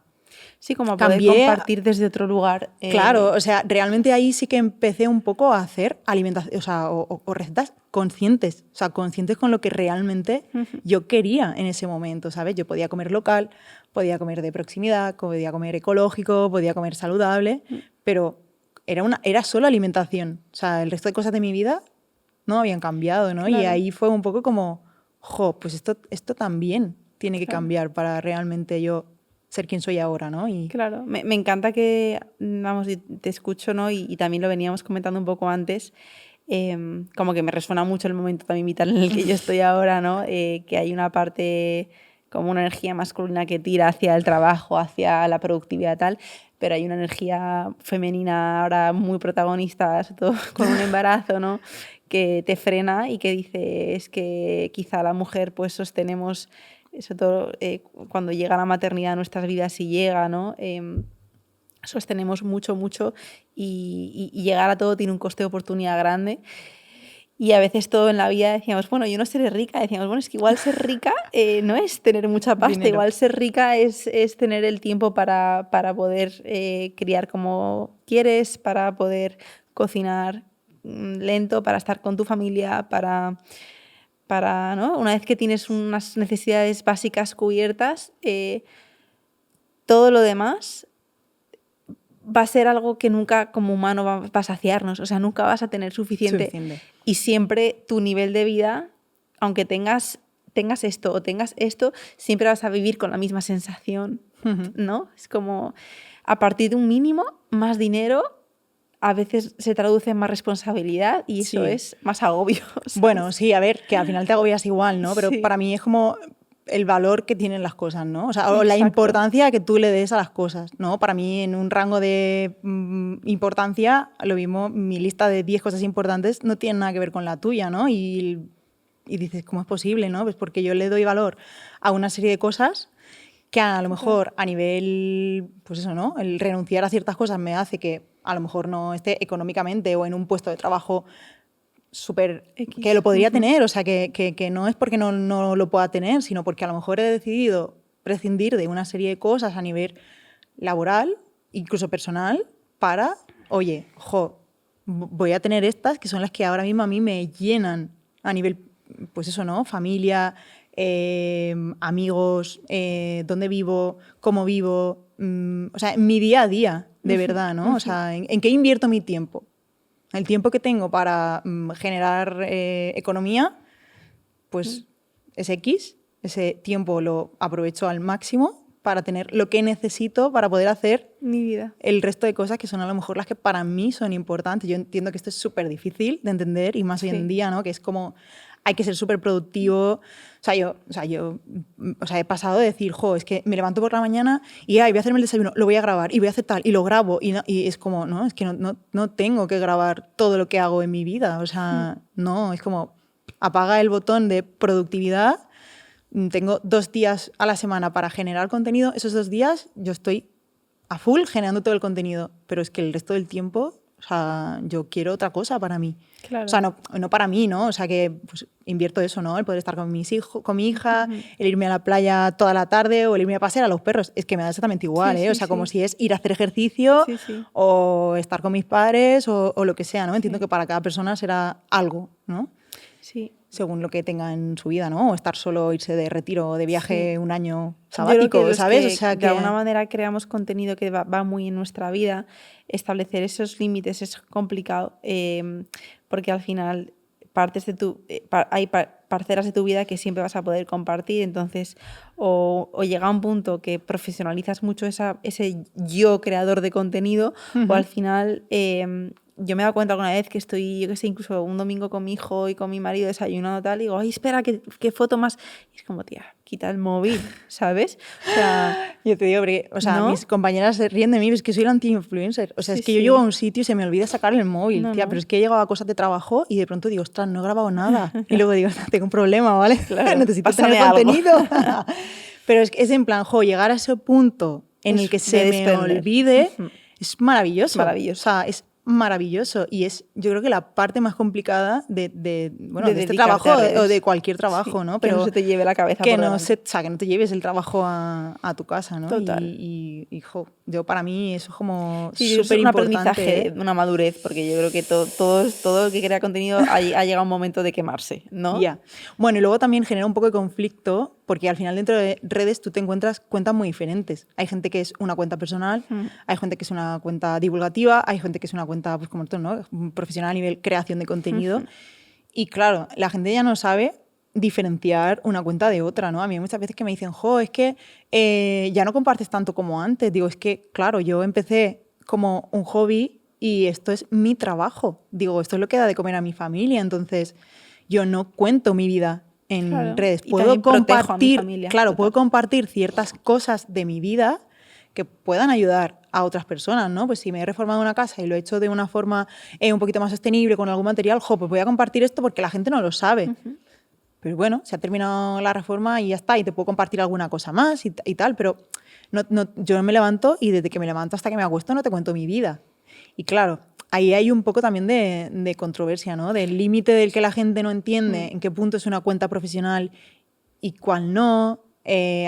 Sí, como poder cambié. compartir desde otro lugar. Claro, o sea, realmente ahí sí que empecé un poco a hacer alimentación, o sea, o recetas conscientes, o sea, conscientes con lo que realmente yo quería en ese momento, ¿sabes? Yo podía comer local, podía comer de proximidad, podía comer ecológico, podía comer saludable, pero era solo alimentación, o sea, el resto de cosas de mi vida no habían cambiado, ¿no? Y Claro, ahí fue un poco como, jo, pues esto también tiene que claro. cambiar para realmente yo ser quien soy ahora, ¿no? Y Claro, me encanta que, vamos, y te escucho, ¿no? Y también lo veníamos comentando un poco antes, como que me resuena mucho el momento también vital en el que yo estoy ahora, ¿no? Que hay una parte, como una energía masculina que tira hacia el trabajo, hacia la productividad tal, pero hay una energía femenina ahora muy protagonista, sobre todo con un embarazo, ¿no? Que te frena y que dice es que quizá la mujer pues sostenemos, sobre todo cuando llega la maternidad a nuestras vidas, si llega, ¿no? Sostenemos mucho, mucho y llegar a todo tiene un coste de oportunidad grande. Y a veces todo en la vida decíamos, bueno, yo no seré rica. Decíamos, bueno, es que igual ser rica no es tener mucha pasta. Dinero. Igual ser rica es tener el tiempo para poder criar como quieres, para poder cocinar lento, para estar con tu familia, ¿no? Una vez que tienes unas necesidades básicas cubiertas, todo lo demás va a ser algo que nunca como humano va a saciarnos, o sea, nunca vas a tener suficiente. Y siempre tu nivel de vida, aunque tengas esto o tengas esto, siempre vas a vivir con la misma sensación, ¿no? Es como, a partir de un mínimo, más dinero, a veces se traduce en más responsabilidad y eso es más agobio, ¿sabes? Bueno, sí, a ver, que al final te agobias igual, ¿no? Pero Sí. para mí es como el valor que tienen las cosas, ¿no? O sea, o la importancia que tú le des a las cosas, ¿no? Para mí, en un rango de importancia, lo mismo, mi lista de 10 cosas importantes no tiene nada que ver con la tuya, ¿no? Y dices, ¿cómo es posible, no? Pues porque yo le doy valor a una serie de cosas que a lo mejor a nivel, pues eso, ¿no? El renunciar a ciertas cosas me hace que a lo mejor no esté económicamente o en un puesto de trabajo súper que lo podría tener, o sea, que no es porque no lo pueda tener, sino porque a lo mejor he decidido prescindir de una serie de cosas a nivel laboral, incluso personal, para, oye, voy a tener estas que son las que ahora mismo a mí me llenan a nivel, pues eso, ¿no? Familia, amigos, dónde vivo, cómo vivo, o sea, mi día a día, de verdad, ¿no? O sea, ¿en qué invierto mi tiempo? El tiempo que tengo para generar economía, pues es X. Ese tiempo lo aprovecho al máximo para tener lo que necesito para poder hacer mi vida. El resto de cosas que son a lo mejor las que para mí son importantes. Yo entiendo que esto es súper difícil de entender y más hoy en día, ¿no? Que es como hay que ser súper productivo. Yo he pasado de decir, es que me levanto por la mañana y voy a hacerme el desayuno, lo voy a grabar y voy a hacer tal y lo grabo y es como, no, es que no tengo que grabar todo lo que hago en mi vida. O sea, no, es como apaga el botón de productividad. Tengo 2 días a la semana para generar contenido. Esos 2 días yo estoy a full generando todo el contenido, pero es que el resto del tiempo, o sea, yo quiero otra cosa para mí. Claro. O sea, no para mí, ¿no? O sea, que pues, invierto eso, ¿no? El poder estar con mis hijos, con mi hija, el irme a la playa toda la tarde o el irme a pasear a los perros. Es que me da exactamente igual, ¿eh? O sea, como si es ir a hacer ejercicio o estar con mis padres o lo que sea, ¿no? Entiendo que para cada persona será algo, ¿no? Sí. Según lo que tenga en su vida, ¿no? O estar solo, irse de retiro o de viaje un año sabático, que ¿sabes? Que o sea, de alguna manera creamos contenido que va muy en nuestra vida. Establecer esos límites es complicado porque al final hay parcelas de tu vida que siempre vas a poder compartir. Entonces, o llega a un punto que profesionalizas mucho ese yo creador de contenido o al final... yo me he dado cuenta alguna vez que estoy, yo qué sé, incluso un domingo con mi hijo y con mi marido desayunando tal, y digo, ay, espera, ¿qué foto más? Y es como, tía, quita el móvil, ¿sabes? O sea, yo te digo, porque, o sea, ¿no? Mis compañeras se ríen de mí, es que soy la anti-influencer. O sea, es que yo llego a un sitio y se me olvida sacar el móvil, tía, pero es que he llegado a cosas de trabajo y de pronto digo, ostras, no he grabado nada. Y luego digo, tengo un problema, ¿vale? Claro, necesito tener contenido. Pero es en plan, llegar a ese punto en el que se me olvide es maravilloso. Maravilloso. O sea, es maravilloso y es, yo creo que la parte más complicada de este trabajo o de cualquier trabajo, ¿no? Pero que no se te lleve la cabeza que por no que no te lleves el trabajo a tu casa, ¿no? Total. Y yo para mí eso es como súper importante. Un aprendizaje, una madurez, porque yo creo que todo el que crea contenido ha llegado un momento de quemarse, ¿no? Ya. Bueno, y luego también genera un poco de conflicto porque al final dentro de redes tú te encuentras cuentas muy diferentes. Hay gente que es una cuenta personal, hay gente que es una cuenta divulgativa, hay gente que es una cuenta, pues como tú, ¿no? Profesional a nivel creación de contenido. Y claro, la gente ya no sabe diferenciar una cuenta de otra, ¿no? A mí hay muchas veces que me dicen, es que ya no compartes tanto como antes. Digo, es que, claro, yo empecé como un hobby y esto es mi trabajo. Digo, esto es lo que da de comer a mi familia. Entonces, yo no cuento mi vida en redes. Puedo compartir, puedo compartir ciertas cosas de mi vida que puedan ayudar a otras personas, ¿no? Pues si me he reformado una casa y lo he hecho de una forma un poquito más sostenible, con algún material, pues voy a compartir esto porque la gente no lo sabe. Pero bueno, se ha terminado la reforma y ya está, y te puedo compartir alguna cosa más y tal, pero yo me levanto y desde que me levanto hasta que me acuesto no te cuento mi vida. Y claro, ahí hay un poco también de controversia, ¿no? Del límite del que la gente no entiende en qué punto es una cuenta profesional y cuál no,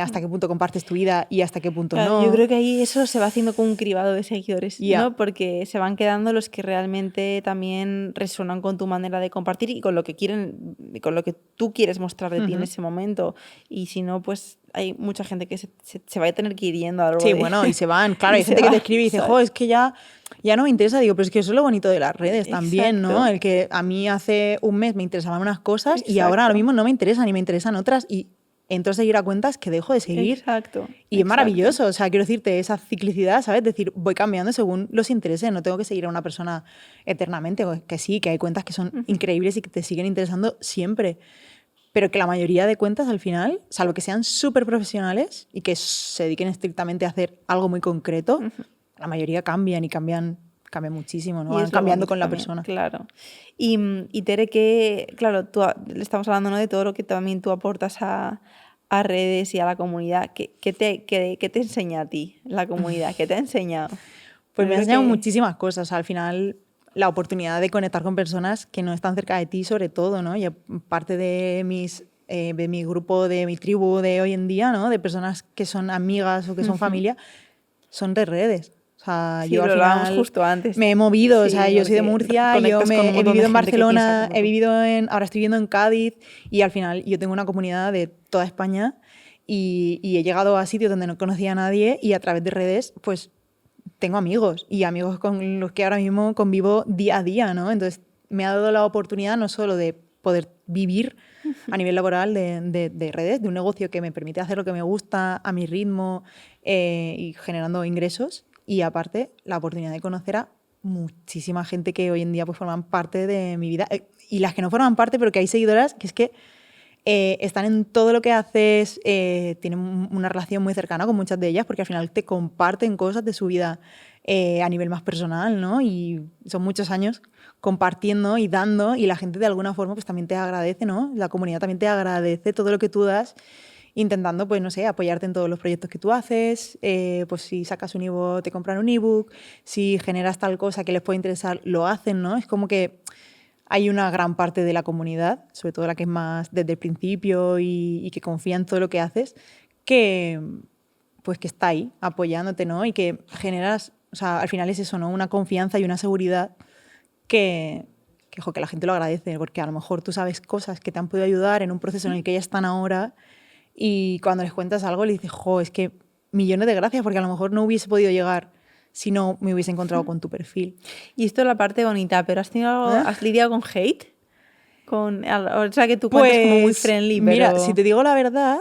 hasta qué punto compartes tu vida y hasta qué punto claro, no. yo creo que ahí eso se va haciendo como un cribado de seguidores, Yeah. ¿no? Porque se van quedando los que realmente también resuenan con tu manera de compartir y con lo que quieren, con lo que tú quieres mostrar de ti en ese momento. Y si no, pues hay mucha gente que se va a tener que ir yendo a lo largo Sí, de... bueno, y se van, claro, y hay se gente que te va, escribe y dice, ¿sabes? jo, es que ya no me interesa. Digo, pero es que eso es lo bonito de las redes también, ¿no? Exacto. El que a mí hace un mes me interesaban unas cosas y ahora Exacto. mismo no me interesan y me interesan otras y entro a seguir a cuentas que dejo de seguir. Exacto. Y es maravilloso, o sea, quiero decirte, esa ciclicidad, ¿sabes? Decir, voy cambiando según los intereses, no tengo que seguir a una persona eternamente, que sí, que hay cuentas que son increíbles y que te siguen interesando siempre, pero que la mayoría de cuentas al final, salvo que sean súper profesionales y que se dediquen estrictamente a hacer algo muy concreto, la mayoría cambian y cambian muchísimo, ¿no? Y Van es lo cambiando bonito con la también, persona. claro. Y Tere, que, claro, le estamos hablando, ¿no?, de todo lo que también tú aportas a redes y a la comunidad. ¿Qué te enseña a ti la comunidad? ¿Qué te ha enseñado? Pues Yo me ha creo enseñado que- muchísimas cosas. Al final, la oportunidad de conectar con personas que no están cerca de ti, sobre todo, ¿no? Y parte de mi grupo, de mi tribu de hoy en día, ¿no? De personas que son amigas o que son familia, son de redes. O sea, Sí, yo al lo hablábamos final justo antes. me he movido, o sea, Sí, yo soy de porque Murcia, conectas con un he montón vivido de en gente que piensa Barcelona, como tú. ahora estoy viviendo en Cádiz y al final yo tengo una comunidad de toda España y he llegado a sitios donde no conocía a nadie y a través de redes, pues tengo amigos y amigos con los que ahora mismo convivo día a día, ¿no? Entonces me ha dado la oportunidad no solo de poder vivir a nivel laboral de redes, de un negocio que me permite hacer lo que me gusta a mi ritmo y generando ingresos, y aparte la oportunidad de conocer a muchísima gente que hoy en día pues forman parte de mi vida y las que no forman parte, pero que hay seguidoras que es que están en todo lo que haces, tienen una relación muy cercana con muchas de ellas porque al final te comparten cosas de su vida a nivel más personal, ¿no? Y son muchos años compartiendo y dando y la gente de alguna forma pues también te agradece, ¿no? La comunidad también te agradece todo lo que tú das, intentando, pues no sé, apoyarte en todos los proyectos que tú haces, pues si sacas un ebook, te compran un ebook, si generas tal cosa que les puede interesar, lo hacen, ¿no? Es como que hay una gran parte de la comunidad, sobre todo la que es más desde el principio y que confía en todo lo que haces, que pues que está ahí apoyándote, ¿no? Y que generas, o sea, al final es eso, ¿no? Una confianza y una seguridad que la gente lo agradece, porque a lo mejor tú sabes cosas que te han podido ayudar en un proceso en el que ellas están ahora y cuando les cuentas algo le dices, jo, es que millones de gracias, porque a lo mejor no hubiese podido llegar si no me hubiese encontrado con tu perfil. Y esto es la parte bonita, pero ¿has lidiado con hate? O sea, que tú cuentas como muy friendly, mira, pero... si te digo la verdad,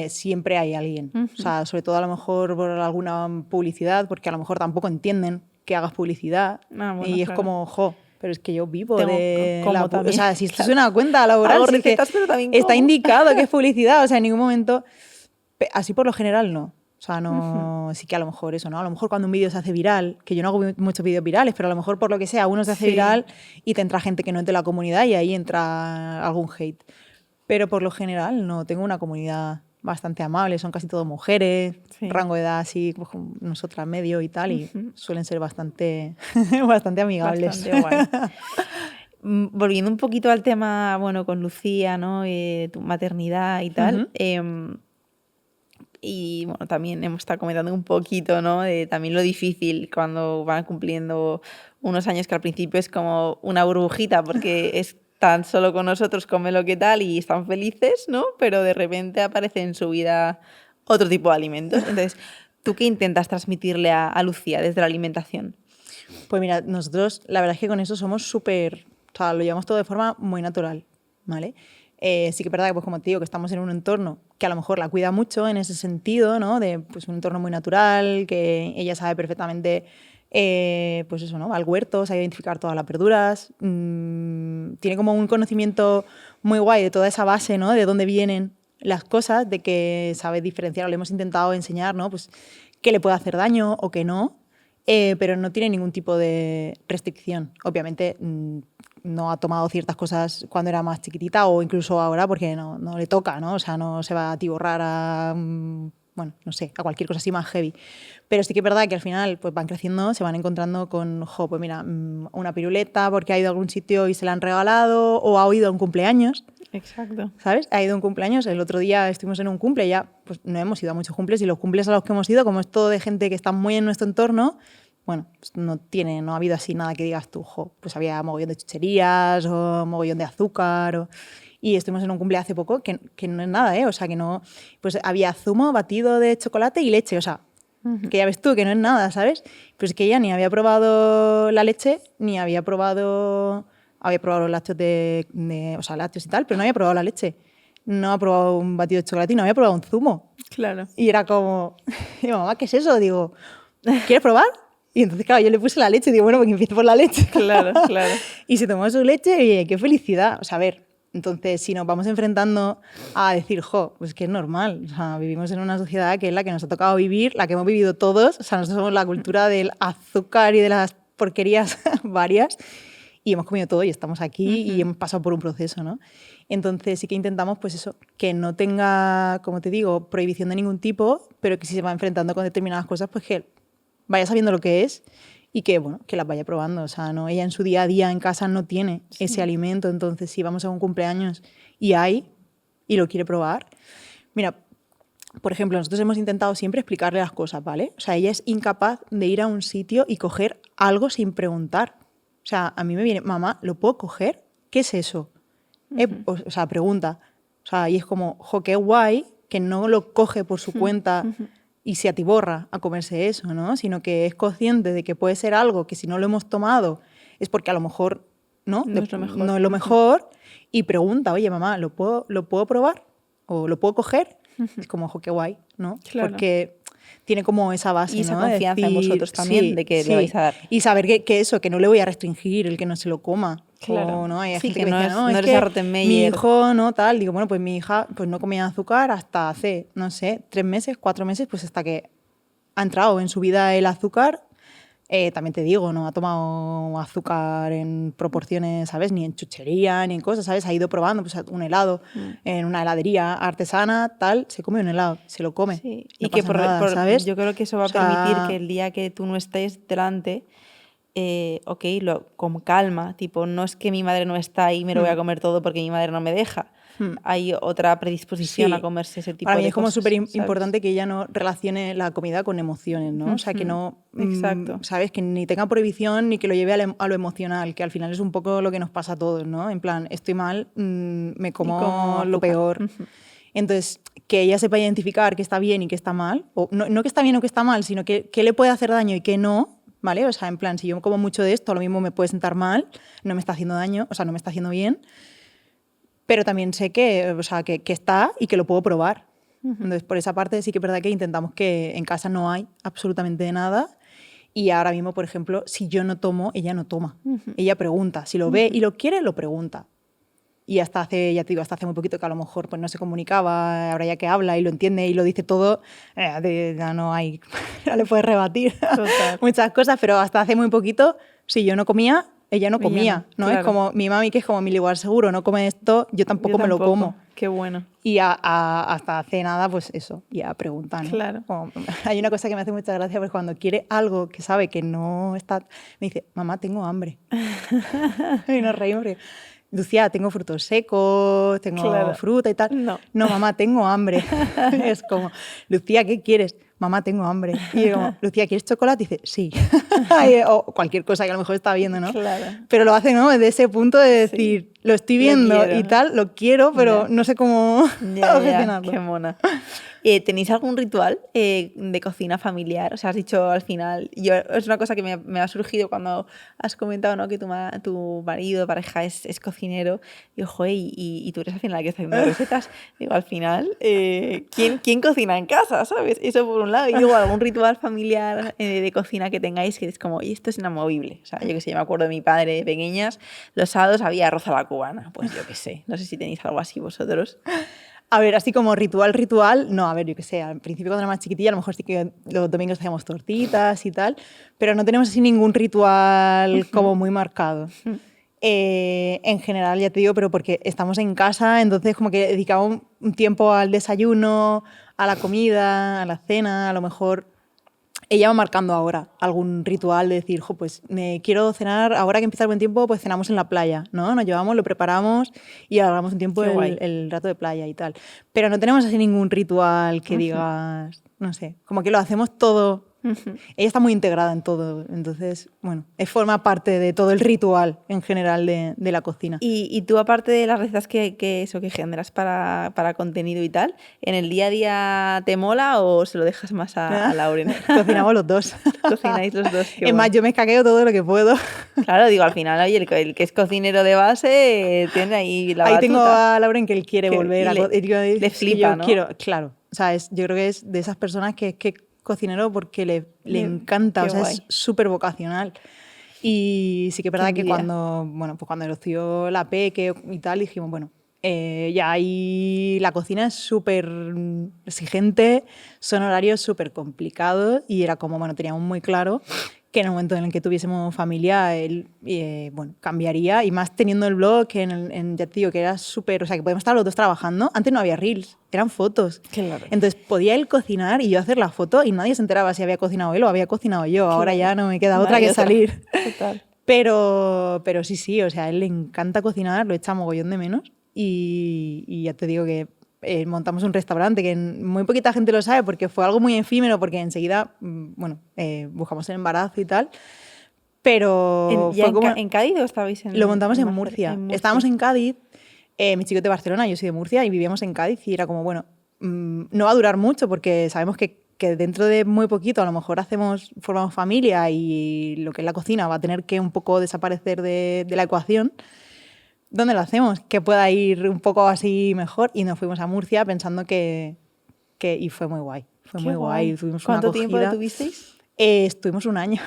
siempre hay alguien. O sea, sobre todo a lo mejor por alguna publicidad, porque a lo mejor tampoco entienden que hagas publicidad. Ah, bueno, y es claro. como, jo, pero es que yo vivo Tengo de como la también, O sea, si esto claro. es una cuenta laboral, Hago si es que recetas, pero también está como. indicado que es publicidad. O sea, en ningún momento... Así por lo general no. O sea, no, sí que a lo mejor eso, ¿no? A lo mejor cuando un vídeo se hace viral, que yo no hago muchos vídeos virales, pero a lo mejor por lo que sea, uno se hace Sí. viral y te entra gente que no es de la comunidad y ahí entra algún hate. Pero por lo general no, tengo una comunidad bastante amable, son casi todas mujeres, Sí. rango de edad así, pues, como nosotras medio y tal, y suelen ser bastante, bastante amigables. Bastante guay. Volviendo un poquito al tema, bueno, con Lucía, ¿no? Tu maternidad y tal. Y bueno, también hemos estado comentando un poquito, ¿no? De también lo difícil cuando van cumpliendo unos años, que al principio es como una burbujita porque están solo con nosotros, come lo que tal y están felices, ¿no? Pero de repente aparece en su vida otro tipo de alimentos. Entonces, ¿tú qué intentas transmitirle a Lucía desde la alimentación? Pues mira, nosotros la verdad es que con eso somos súper, o sea, lo llevamos todo de forma muy natural, ¿vale? Sí que es verdad que, pues como te digo, que estamos en un entorno que a lo mejor la cuida mucho en ese sentido, ¿no? De pues, un entorno muy natural, que ella sabe perfectamente, pues eso, ¿no? Va al huerto, sabe identificar todas las verduras, tiene como un conocimiento muy guay de toda esa base, ¿no? De dónde vienen las cosas, de que sabe diferenciar, le hemos intentado enseñar, ¿no? Pues que le puede hacer daño o que no, pero no tiene ningún tipo de restricción. Obviamente no ha tomado ciertas cosas cuando era más chiquitita o incluso ahora porque no le toca, ¿no? O sea, no se va a atiborrar a, bueno, no sé, a cualquier cosa así más heavy. Pero sí que es verdad que al final pues van creciendo, se van encontrando con, pues mira, una piruleta porque ha ido a algún sitio y se la han regalado, o ha ido a un cumpleaños. Exacto. ¿Sabes? Ha ido a un cumpleaños, el otro día estuvimos en un cumple, ya pues no hemos ido a muchos cumples, y los cumples a los que hemos ido, como es todo de gente que está muy en nuestro entorno, bueno, pues no ha habido así nada que digas tú, pues había mogollón de chucherías o mogollón de azúcar. Y estuvimos en un cumple hace poco que no es nada, ¿eh? O sea, que no, pues había zumo, batido de chocolate y leche, o sea, que ya ves tú, que no es nada, ¿sabes? Pues que ella ni había probado la leche, ni había probado los lácteos o sea, lácteos y tal, pero no había probado la leche. No ha probado un batido de chocolate y no había probado un zumo. Claro. Y era como, digo, mamá, ¿qué es eso? Digo, ¿quieres probar? Y entonces, claro, yo le puse la leche y digo, bueno, pues empiezo por la leche. Claro, claro. Y se tomó su leche y qué felicidad. O sea, a ver, entonces si nos vamos enfrentando a decir, pues que es normal. O sea, vivimos en una sociedad que es la que nos ha tocado vivir, la que hemos vivido todos. O sea, nosotros somos la cultura del azúcar y de las porquerías varias. Y hemos comido todo y estamos aquí y hemos pasado por un proceso, ¿no? Entonces sí que intentamos, pues eso, que no tenga, como te digo, prohibición de ningún tipo, pero que si se va enfrentando con determinadas cosas, pues que vaya sabiendo lo que es y que, bueno, que las vaya probando. O sea, no, ella en su día a día en casa no tiene ese alimento, entonces si vamos a un cumpleaños y lo quiere probar, mira, por ejemplo, nosotros hemos intentado siempre explicarle las cosas, ¿vale? O sea, ella es incapaz de ir a un sitio y coger algo sin preguntar. O sea, a mí me viene, mamá, ¿lo puedo coger? ¿Qué es eso? O sea, pregunta. O sea, y es como, qué guay que no lo coge por su cuenta y se atiborra a comerse eso, ¿no? Sino que es consciente de que puede ser algo que si no lo hemos tomado es porque a lo mejor no es lo mejor. No es lo mejor, y pregunta, oye, mamá, ¿lo puedo probar? ¿O lo puedo coger? Es como, qué guay, ¿no? Claro. Porque tiene como esa base, y esa ¿no? confianza en vosotros también, de que le vais a dar. Y saber que eso, que no le voy a restringir el que no se lo coma. Claro. O, ¿no? Hay Sí, gente que me no dice, es, no, no es eres que a Rottenmeier. mi hijo, no, tal. Digo, bueno, pues mi hija pues no comía azúcar hasta hace, no sé, 3 meses, 4 meses, pues hasta que ha entrado en su vida el azúcar. También te digo, no ha tomado azúcar en proporciones, ¿sabes? Ni en chuchería, ni en cosas, ¿sabes? Ha ido probando pues, un helado en una heladería artesana, tal, se come un helado, se lo come. Sí. No Y que pasa nada, ¿sabes? yo creo que eso va a permitir que el día que tú no estés delante, con calma, tipo, no es que mi madre no está y me lo voy a comer todo porque mi madre no me deja. Hay otra predisposición a comerse ese tipo de cosas. Para mí es como súper importante que ella no relacione la comida con emociones, ¿no? O sea, que no, exacto. ¿sabes? Que ni tenga prohibición ni que lo lleve a lo emocional, que al final es un poco lo que nos pasa a todos, ¿no? En plan, estoy mal, me como lo peor. Entonces, que ella sepa identificar qué está bien y qué está mal, o no que está bien o que está mal, sino que le puede hacer daño y qué no, ¿vale? O sea, en plan, si yo como mucho de esto, lo mismo me puede sentar mal, no me está haciendo daño, o sea, no me está haciendo bien, pero también sé que está y que lo puedo probar. Entonces, por esa parte sí que es verdad que intentamos que en casa no hay absolutamente nada. Y ahora mismo, por ejemplo, si yo no tomo, ella no toma. Ella pregunta. Si lo ve y lo quiere, lo pregunta. Y hasta hace muy poquito que a lo mejor pues, no se comunicaba, ahora ya que habla y lo entiende y lo dice todo, ya no le puedes rebatir muchas cosas, pero hasta hace muy poquito, si yo no comía, ella no comía, ¿no? Claro. Es como mi mami, que es como mi lugar seguro, no come esto, yo tampoco me lo como. Qué bueno. Y hasta hace nada, pues eso, ya preguntan, ¿no? Claro. Hay una cosa que me hace mucha gracia, pues cuando quiere algo que sabe que no está, me dice, mamá, tengo hambre. Y nos reímos porque, Lucía, tengo frutos secos, tengo fruta y tal. No, mamá, tengo hambre. Es como, Lucía, ¿qué quieres? Mamá, tengo hambre. Y digo, Lucía, ¿quieres chocolate? Y dice, sí. O cualquier cosa que a lo mejor está viendo, ¿no? Claro. Pero lo hace, ¿no? Desde ese punto de decir, lo estoy viendo y tal, lo quiero, pero no sé cómo gestionarlo. Qué mona. ¿Tenéis algún ritual de cocina familiar? O sea, has dicho al final, es una cosa que me ha surgido cuando has comentado, ¿no? Que tu marido, pareja, es cocinero. Digo, joder, y tú eres al final la que está haciendo recetas. Digo, al final, ¿quién cocina en casa? ¿Sabes? Eso por un lado. Y luego algún ritual familiar de cocina que tengáis que es como, oye, esto es inamovible. O sea, yo qué sé, yo me acuerdo de mi padre de pequeñas, los sábados había arroz a la cubana. Pues yo qué sé, no sé si tenéis algo así vosotros. A ver, así como ritual, no, a ver, yo qué sé, al principio cuando era más chiquitilla, a lo mejor sí que los domingos hacíamos tortitas y tal, pero no tenemos así ningún ritual como muy marcado. En general, ya te digo, pero porque estamos en casa, entonces como que dedicamos un tiempo al desayuno, a la comida, a la cena, a lo mejor ella va marcando ahora algún ritual de decir, jo, pues me quiero cenar, ahora que empieza el buen tiempo, pues cenamos en la playa, ¿no? Nos llevamos, lo preparamos y alargamos un tiempo Qué guay. el rato de playa y tal. Pero no tenemos así ningún ritual que digas, no sé, como que lo hacemos todo. Ella está muy integrada en todo, entonces, bueno, forma parte de todo el ritual en general de la cocina. Y tú, aparte de las recetas que generas para contenido y tal, ¿en el día a día te mola o se lo dejas más a Lauren? Cocinamos los dos. Cocináis los dos. Qué Es más, bueno. yo me escaqueo todo lo que puedo. Claro, digo, al final, oye, el que es cocinero de base tiene ahí la Ahí tengo batuta. a Lauren que él quiere volver a Le es que flipa, yo ¿no? quiero, claro, o sea, yo creo que es de esas personas que es que cocinero porque le encanta, Qué o sea, guay. es súper vocacional. Y sí que es Qué verdad que envidia. cuando estudió la peque y tal, dijimos, bueno, ya ahí la cocina es súper exigente, son horarios súper complicados y era como, bueno, teníamos muy claro que en el momento en el que tuviésemos familia, él, bueno, cambiaría y más teniendo el blog, que ya te digo, que era súper, o sea, que podíamos estar los dos trabajando. Antes no había reels, eran fotos. Claro. Entonces podía él cocinar y yo hacer la foto y nadie se enteraba si había cocinado él o había cocinado yo. Ahora ya no me queda No otra hay que otra. salir. Total. Pero sí, o sea, a él le encanta cocinar, lo echa mogollón de menos y ya te digo que montamos un restaurante que muy poquita gente lo sabe porque fue algo muy efímero porque enseguida, bueno, buscamos el embarazo y tal, pero ¿Ya fue como... en Cádiz o estabais Lo montamos en Barcelona? Murcia. En Murcia. Estábamos en Cádiz, mi chico es de Barcelona, yo soy de Murcia y vivíamos en Cádiz y era como, bueno, no va a durar mucho porque sabemos que dentro de muy poquito a lo mejor formamos familia y lo que es la cocina va a tener que un poco desaparecer de la ecuación. ¿Dónde lo hacemos? Que pueda ir un poco así mejor. Y nos fuimos a Murcia pensando y fue muy guay. Fue Qué muy guay. guay. Tuvimos una ¿Cuánto tiempo acogida. tuvisteis? Estuvimos un año.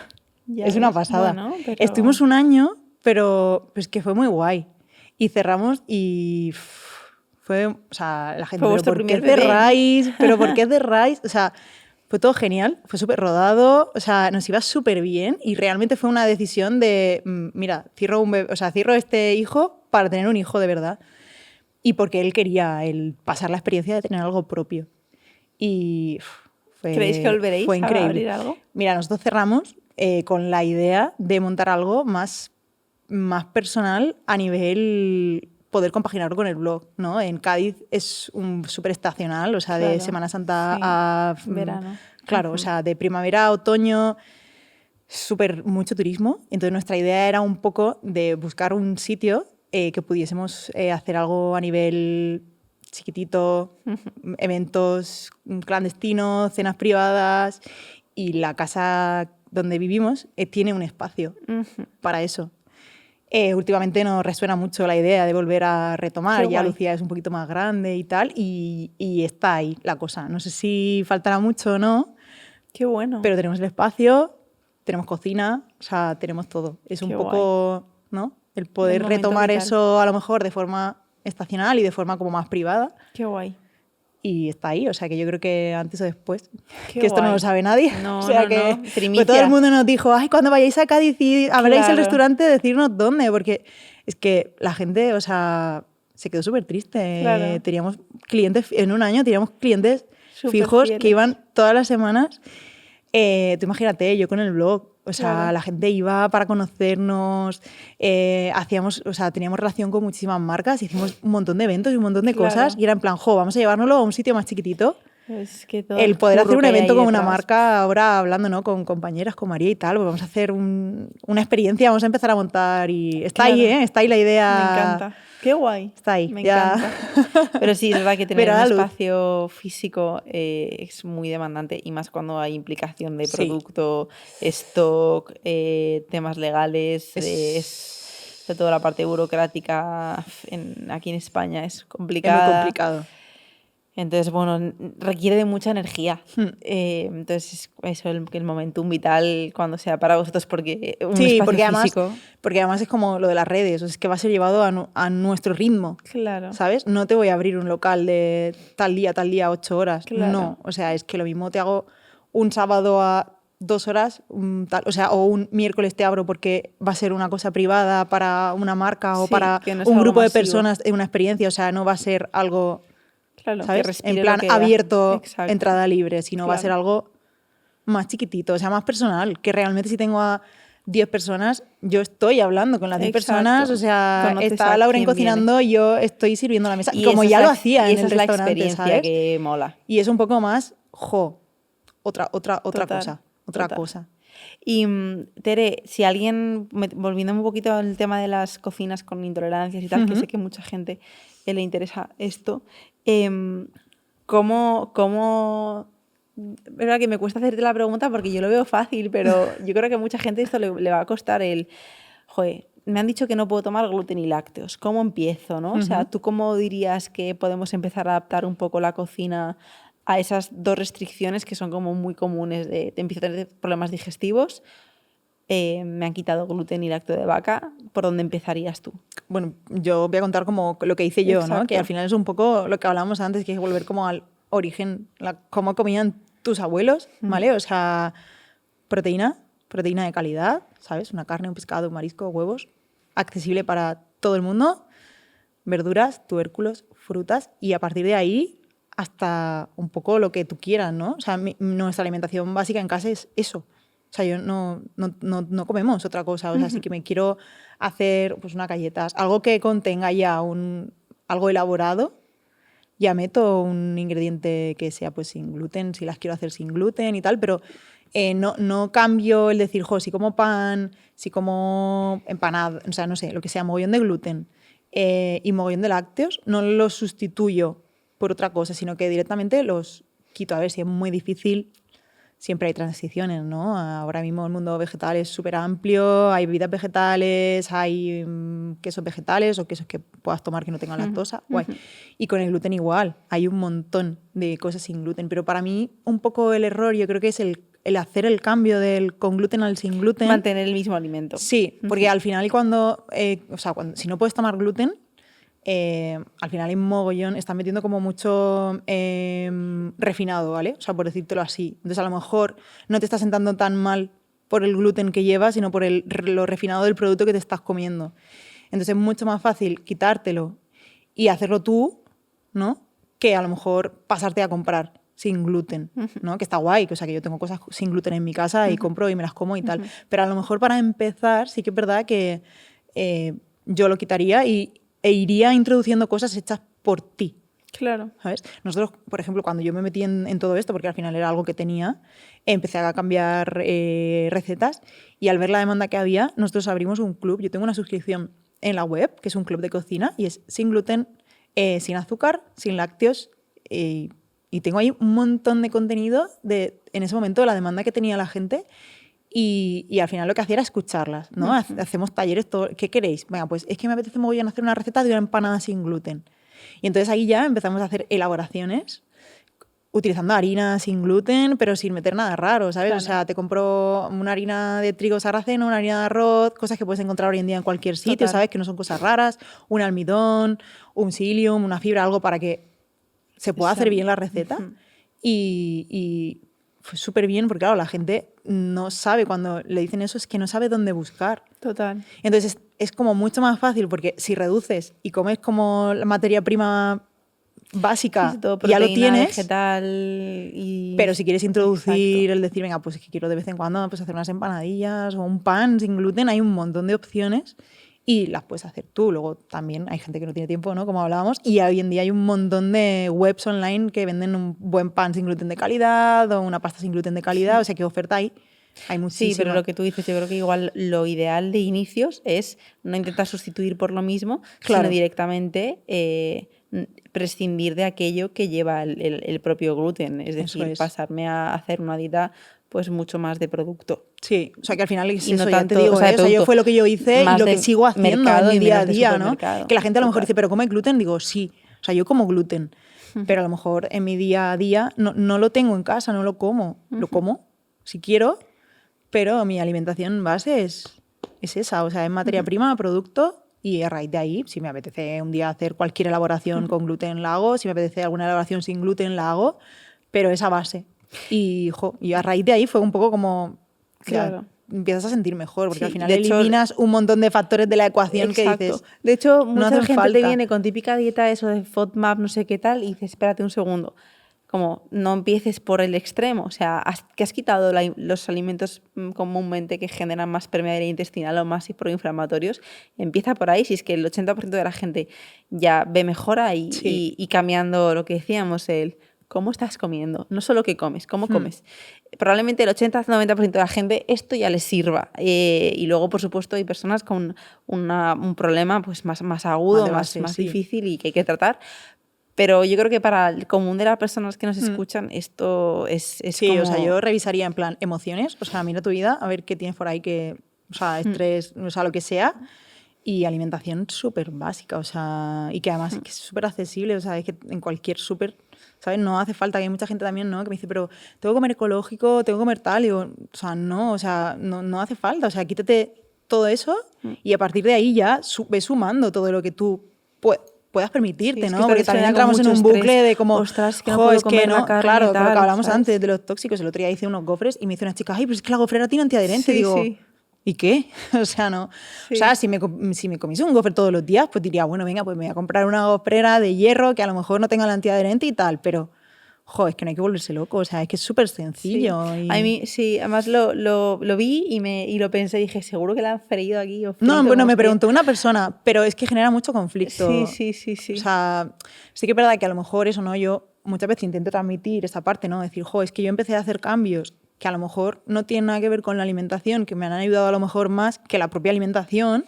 Ya Es una ves. pasada. Bueno, pero... Estuvimos un año, pero pues que fue muy guay. Y cerramos y fue, o sea, la gente, Fue ¿pero vuestro por qué primer bebé. cerráis? ¿Pero por qué cerráis? O sea, fue todo genial, fue súper rodado, o sea, nos iba súper bien y realmente fue una decisión de, mira, cierro este hijo para tener un hijo de verdad. Y porque él quería pasar la experiencia de tener algo propio. Y ¿Creéis que volveréis fue a increíble. abrir algo? Mira, nosotros cerramos con la idea de montar algo más personal a nivel poder compaginarlo con el blog, ¿no? En Cádiz es súper estacional, o sea, de Claro, Semana Santa sí. a... Verano. Claro, o sea, de primavera a otoño, súper mucho turismo. Entonces nuestra idea era un poco de buscar un sitio que pudiésemos hacer algo a nivel chiquitito, eventos clandestinos, cenas privadas, y la casa donde vivimos tiene un espacio para eso. Últimamente nos resuena mucho la idea de volver a retomar. Qué Ya guay. Lucía es un poquito más grande y tal, y está ahí la cosa. No sé si faltará mucho o no, Qué bueno. pero tenemos el espacio, tenemos cocina, o sea, tenemos todo. Es un Qué poco, ¿no? El El poder momento retomar vital. eso a lo mejor de forma estacional y de forma como más privada. Qué guay. Y está ahí, o sea que yo creo que antes o después, Qué que esto no guay. lo sabe nadie. No, o sea no, que no. pues Primicia. todo el mundo nos dijo, ay, cuando vayáis a Cádiz y abráis el Claro. restaurante, decirnos dónde, porque es que la gente, o sea, se quedó súper triste. Claro. Teníamos clientes, en un año teníamos clientes Súper fijos fieles. que iban todas las semanas. Tú imagínate, yo con el blog, o sea, Claro. la gente iba para conocernos, teníamos relación con muchísimas marcas, hicimos un montón de eventos y un montón de Claro. cosas, y era en plan, vamos a llevárnoslo a un sitio más chiquitito. Es que todo El poder hacer curro un que hay evento ahí con una detrás. marca, ahora hablando, ¿no?, con compañeras, con María y tal, pues vamos a hacer una experiencia, vamos a empezar a montar y está Claro. ahí, ¿eh? Está ahí la idea. Me encanta. Qué guay. Está ahí, Me ya. encanta. Pero sí, es verdad que tener Verá un la luz. espacio físico es muy demandante y más cuando hay implicación de Sí. producto, stock, temas legales, sobre todo la parte burocrática aquí en España es Es complicada. muy complicado. Entonces, bueno, requiere de mucha energía. Entonces, eso es el momentum vital cuando sea para vosotros, porque un Sí, espacio físico. porque además es como lo de las redes, o sea, es que va a ser llevado a nuestro ritmo, Claro, ¿sabes? No te voy a abrir un local de tal día, 8 horas. claro. No, o sea, es que lo mismo te hago un sábado a 2 horas, o sea, o un miércoles te abro porque va a ser una cosa privada para una marca o Sí, para que no es un algo grupo de masivo. personas en una experiencia, o sea, no va a ser algo, Claro, que ¿sabes? respire En lo plan que abierto, Exacto. entrada libre, sino va a ser Claro. algo más chiquitito, o sea, más personal, que realmente si tengo a 10 personas, yo estoy hablando con las 10 personas, Exacto. o sea, Conoces está a Lauren quién viene. cocinando y yo estoy sirviendo la mesa, Y como esa es ya la lo ex- hacía y en esa el es la restaurante, experiencia ¿sabes? que mola. Y es un poco más, otra Total, otra total. cosa. Y Tere, si alguien, volviendo un poquito al tema de las cocinas con intolerancias y tal, que sé que mucha gente le interesa esto, ¿cómo? Es verdad que me cuesta hacerte la pregunta porque yo lo veo fácil, pero yo creo que a mucha gente esto le va a costar joder, me han dicho que no puedo tomar gluten y lácteos, ¿cómo empiezo, no? O sea, ¿tú cómo dirías que podemos empezar a adaptar un poco la cocina a esas dos restricciones que son como muy comunes te empiezo a tener problemas digestivos, me han quitado gluten y lácteo de vaca, ¿por dónde empezarías tú? Bueno, yo voy a contar como lo que hice yo, ¿no? Que al Exacto. final es un poco lo que hablábamos antes, que es volver como al origen, cómo comían tus abuelos, ¿vale? O sea, proteína de calidad, ¿sabes? Una carne, un pescado, un marisco, huevos, accesible para todo el mundo, verduras, tubérculos, frutas, y a partir de ahí hasta un poco lo que tú quieras, ¿no? O sea, nuestra alimentación básica en casa es eso. O sea, yo no comemos otra cosa. O sea, sí que me quiero hacer pues unas galletas, algo que contenga ya algo elaborado. Ya meto un ingrediente que sea pues sin gluten, si las quiero hacer sin gluten y tal, pero no cambio el decir, si como pan, si como empanada, o sea, no sé, lo que sea, mogollón de gluten y mogollón de lácteos, no los sustituyo por otra cosa, sino que directamente los quito. A ver, si es muy difícil, siempre hay transiciones, ¿no? Ahora mismo el mundo vegetal es súper amplio, hay bebidas vegetales, hay quesos vegetales o quesos que puedas tomar que no tengan lactosa. Guay. Y con el gluten igual, hay un montón de cosas sin gluten, pero para mí un poco el error yo creo que es el hacer el cambio del con gluten al sin gluten. Mantener el mismo alimento. Sí, porque al final si no puedes tomar gluten, al final hay mogollón, están metiendo como mucho refinado, ¿vale? O sea, por decírtelo así. Entonces, a lo mejor no te está sentando tan mal por el gluten que llevas, sino por lo refinado del producto que te estás comiendo. Entonces, es mucho más fácil quitártelo y hacerlo tú, ¿no? Que a lo mejor pasarte a comprar sin gluten, ¿no? Que está guay, o sea, que yo tengo cosas sin gluten en mi casa y compro y me las como y tal. Pero a lo mejor para empezar sí que es verdad que yo lo quitaría e iría introduciendo cosas hechas por ti. Claro. ¿Sabes? Nosotros, por ejemplo, cuando yo me metí en todo esto, porque al final era algo que tenía, empecé a cambiar recetas y al ver la demanda que había, nosotros abrimos un club. Yo tengo una suscripción en la web, que es un club de cocina, y es sin gluten, sin azúcar, sin lácteos, y tengo ahí un montón de contenido en ese momento, la demanda que tenía la gente. Y al final lo que hacía era escucharlas, ¿no? Hacemos talleres, todo. ¿Qué queréis? Venga, pues es que me apetece mogollón hacer una receta de una empanada sin gluten. Y entonces ahí ya empezamos a hacer elaboraciones utilizando harina sin gluten, pero sin meter nada raro, ¿sabes? Claro. O sea, te compro una harina de trigo sarraceno, una harina de arroz, cosas que puedes encontrar hoy en día en cualquier sitio, Total. ¿sabes? Que no son cosas raras, un almidón, un psyllium, una fibra, algo para que se pueda hacer bien la receta. Y fue súper bien porque, claro, la gente no sabe, cuando le dicen eso, es que no sabe dónde buscar. Total. Entonces es como mucho más fácil porque si reduces y comes como la materia prima básica, todo ya lo tienes, vegetal pero si quieres introducir Exacto. el decir, venga, pues es que quiero de vez en cuando pues, hacer unas empanadillas o un pan sin gluten, hay un montón de opciones y las puedes hacer tú. Luego también hay gente que no tiene tiempo, ¿no? Como hablábamos, y hoy en día hay un montón de webs online que venden un buen pan sin gluten de calidad o una pasta sin gluten de calidad, o sea, ¿qué oferta hay? Hay muchísima. Sí, pero lo que tú dices, yo creo que igual lo ideal de inicios es no intentar sustituir por lo mismo, Claro. sino directamente prescindir de aquello que lleva el propio gluten. Es decir, pasarme a hacer una dieta pues mucho más de producto. Sí, o sea que al final es Y no eso, tanto, ya te digo, o sea, yo fue lo que yo hice y lo que sigo haciendo en mi día a día, ¿no? Que la gente a lo mejor dice, pero ¿come gluten? Digo, sí, o sea, yo como gluten, pero a lo mejor en mi día a día no lo tengo en casa, no lo como. Lo como si quiero, pero mi alimentación base es esa, o sea, es materia prima, producto, y a raíz de ahí, si me apetece un día hacer cualquier elaboración con gluten, la hago, si me apetece alguna elaboración sin gluten, la hago, pero esa base. Y a raíz de ahí fue un poco como... Claro. Empiezas a sentir mejor, porque Sí, al final de hecho, eliminas un montón de factores de la ecuación que dices... De hecho, no mucha hacen gente falta. te viene con típica dieta eso de FODMAP, no sé qué tal, y dices, espérate un segundo. Como no empieces por el extremo, o sea, que has quitado los alimentos comúnmente que generan más permeabilidad intestinal o más proinflamatorios, empieza por ahí. Si es que el 80% de la gente ya ve mejora y cambiando lo que decíamos, el cómo estás comiendo, no solo qué comes, cómo comes. Probablemente el 80-90% de la gente esto ya les sirva. Y luego, por supuesto, hay personas con un problema pues, más agudo, más difícil y que hay que tratar. Pero yo creo que para el común de las personas que nos escuchan, esto es sí, como... o sea, yo revisaría en plan emociones, o sea, mira tu vida, a ver qué tienes por ahí o sea, estrés, o sea, lo que sea, y alimentación súper básica, o sea, y que además es que es súper accesible, o sea, es que en cualquier súper, ¿sabes? No hace falta, que hay mucha gente también, ¿no? Que me dice, pero tengo que comer ecológico, tengo que comer tal, y digo, o sea, no hace falta, o sea, quítate todo eso y a partir de ahí ya ves sumando todo lo que tú puedas permitirte, sí, ¿no? Porque también entramos en un bucle de como, ostras, que no puedo comer la carne, claro, tal, lo que hablamos ¿sabes? antes de los tóxicos. El otro día hice unos gofres y me dice una chica, ay, pero es que la gofrera tiene antiadherente. Sí, Digo, sí. ¿y qué? O sea, no. Sí. O sea, si me comiese un gofre todos los días, pues diría, bueno, venga, pues me voy a comprar una gofrera de hierro que a lo mejor no tenga el antiadherente y tal, pero... es que no hay que volverse loco, o sea, es que es súper sencillo. Sí. Y... A mí, sí, además lo vi y lo pensé, dije, seguro que la han freído aquí o frito. No, bueno, me preguntó una persona, pero es que genera mucho conflicto. Sí. O sea, sí que es verdad que a lo mejor eso, ¿no? Yo muchas veces intento transmitir esta parte, ¿no? Decir, es que yo empecé a hacer cambios que a lo mejor no tienen nada que ver con la alimentación, que me han ayudado a lo mejor más que la propia alimentación,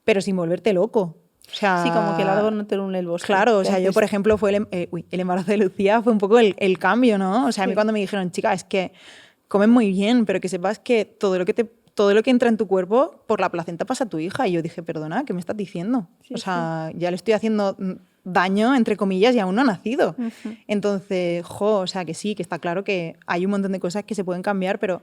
pero sin volverte loco. O sea, sí, como que el árbol no te une el bosque. Claro, o sea, yo, por ejemplo, fue el embarazo de Lucía fue un poco el cambio, ¿no? O sea, a mí cuando me dijeron, chica, es que comes muy bien, pero que sepas que todo lo que entra en tu cuerpo por la placenta pasa a tu hija. Y yo dije, perdona, ¿qué me estás diciendo? O sea, ya le estoy haciendo daño, entre comillas, y aún no ha nacido. Entonces, o sea, que sí, que está claro que hay un montón de cosas que se pueden cambiar, pero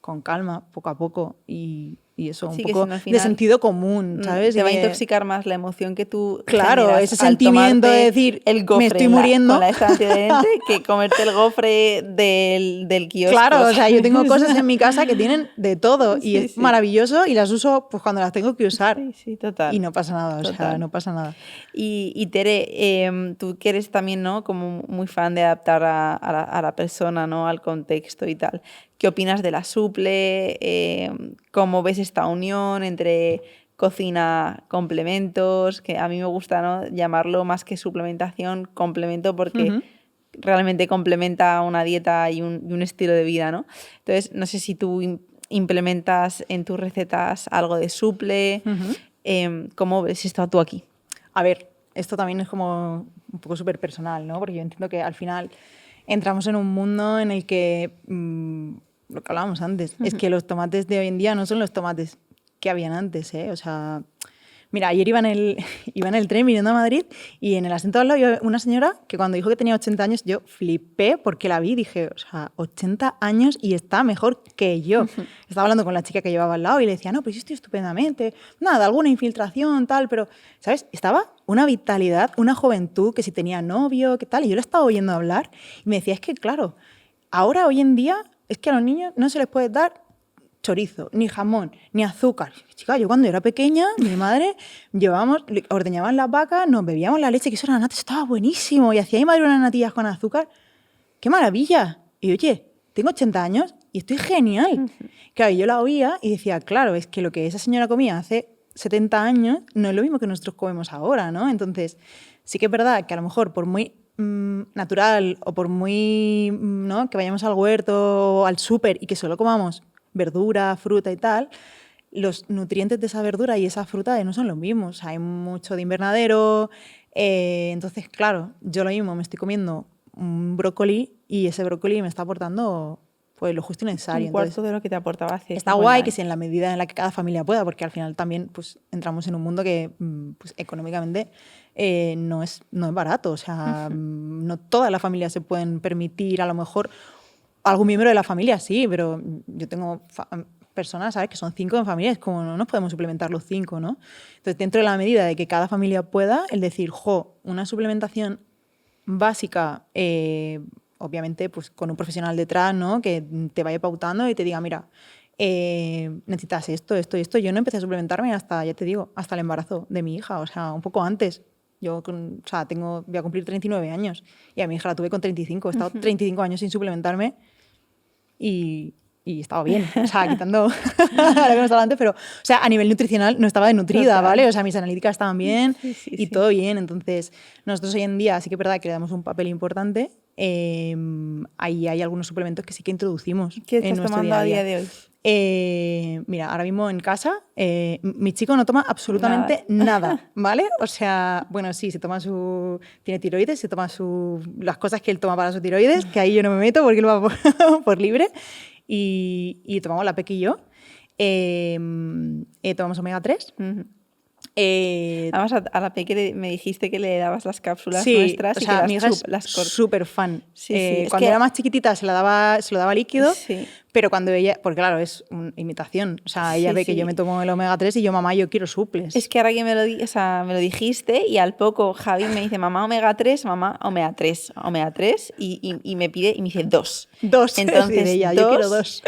con calma, poco a poco, y eso, un poco de sentido común, ¿sabes? Te va a intoxicar más la emoción que tú claro, ese sentimiento de decir, el gofre me estoy muriendo. Con la estancia adherente que comerte el gofre del kiosco. Claro, o sea, yo tengo cosas en mi casa que tienen de todo y es maravilloso y las uso pues cuando las tengo que usar. Sí, total. Y no pasa nada, o sea, no pasa nada. Y Tere, tú que eres también, ¿no? Como muy fan de adaptar a la persona, ¿no? Al contexto y tal. ¿Qué opinas de la suple? ¿Cómo ves esta unión entre cocina, complementos? Que a mí me gusta, ¿no? Llamarlo más que suplementación, complemento, porque realmente complementa una dieta y un estilo de vida, ¿no? Entonces, no sé si tú implementas en tus recetas algo de suple. ¿Cómo ves esto tú aquí? A ver, esto también es como un poco súper personal, ¿no? Porque yo entiendo que al final entramos en un mundo en el que, lo que hablábamos antes, es que los tomates de hoy en día no son los tomates que habían antes, ¿eh? O sea, mira, ayer iba en el tren viniendo a Madrid y en el asiento de al lado había una señora que cuando dijo que tenía 80 años yo flipé porque la vi y dije, o sea, 80 años y está mejor que yo. Estaba hablando con la chica que llevaba al lado y le decía, no, pues yo estoy estupendamente, nada, alguna infiltración, tal, pero, ¿sabes? Estaba una vitalidad, una juventud que si tenía novio, qué tal, y yo la estaba oyendo hablar y me decía, es que claro, ahora, hoy en día, es que a los niños no se les puede dar chorizo, ni jamón, ni azúcar. Chica, yo cuando era pequeña, mi madre ordeñaban las vacas, nos bebíamos la leche, que eso era nata, estaba buenísimo, y hacía mi madre unas natillas con azúcar. ¡Qué maravilla! Y oye, tengo 80 años y estoy genial. Claro, yo la oía y decía, claro, es que lo que esa señora comía hace 70 años no es lo mismo que nosotros comemos ahora, ¿no? Entonces, sí que es verdad que a lo mejor por muy natural o por muy, ¿no? Que vayamos al huerto o al súper y que solo comamos verdura, fruta y tal, los nutrientes de esa verdura y esa fruta no son los mismos. Hay mucho de invernadero. Entonces, claro, yo lo mismo, me estoy comiendo un brócoli y ese brócoli me está aportando pues lo justo y necesario. Un cuarto de lo que te aportaba hace. Está guay que sea en la medida en la que cada familia pueda, porque al final también pues, entramos en un mundo que pues, económicamente no es barato. O sea, no todas las familias se pueden permitir, a lo mejor, algún miembro de la familia sí, pero yo tengo personas, ¿sabes?, que son 5 en familia, es como no nos podemos suplementar los 5, ¿no? Entonces, dentro de la medida de que cada familia pueda, el decir, una suplementación básica, obviamente pues con un profesional detrás, ¿no?, que te vaya pautando y te diga, mira, necesitas esto, esto y esto. Yo no empecé a suplementarme hasta, ya te digo, hasta el embarazo de mi hija, o sea, un poco antes. Yo voy a cumplir 39 años y a mi hija la tuve con 35. He estado 35 años sin suplementarme y estaba bien, o sea, quitando lo que no estaba antes, pero, o sea, a nivel nutricional no estaba desnutrida, Total. ¿vale? O sea, mis analíticas estaban bien Sí. todo bien. Entonces, nosotros hoy en día sí que es verdad que le damos un papel importante. Ahí hay algunos suplementos que sí que introducimos ¿Qué en estás nuestro tomando día a día de hoy? Mira, ahora mismo en casa, mi chico no toma absolutamente nada, ¿vale? O sea, bueno, sí, tiene tiroides, se toma las cosas que él toma para su tiroides, que ahí yo no me meto porque él va por libre, y tomamos la PEC y yo. Tomamos omega 3. Además, a la Peque me dijiste que le dabas las cápsulas Sí, nuestras o y sea, que mi hija es las súper fan. Sí, es cuando que... era más chiquitita se lo daba líquido, Sí. pero cuando ella, porque claro, es una imitación, o sea, ella ve que yo me tomo el omega 3 y yo, mamá, yo quiero suples. Es que ahora que me lo dijiste y al poco Javi me dice, mamá omega 3, mamá omega 3, omega 3 y me pide y me dice 2. Entonces, de ella, yo quiero 2.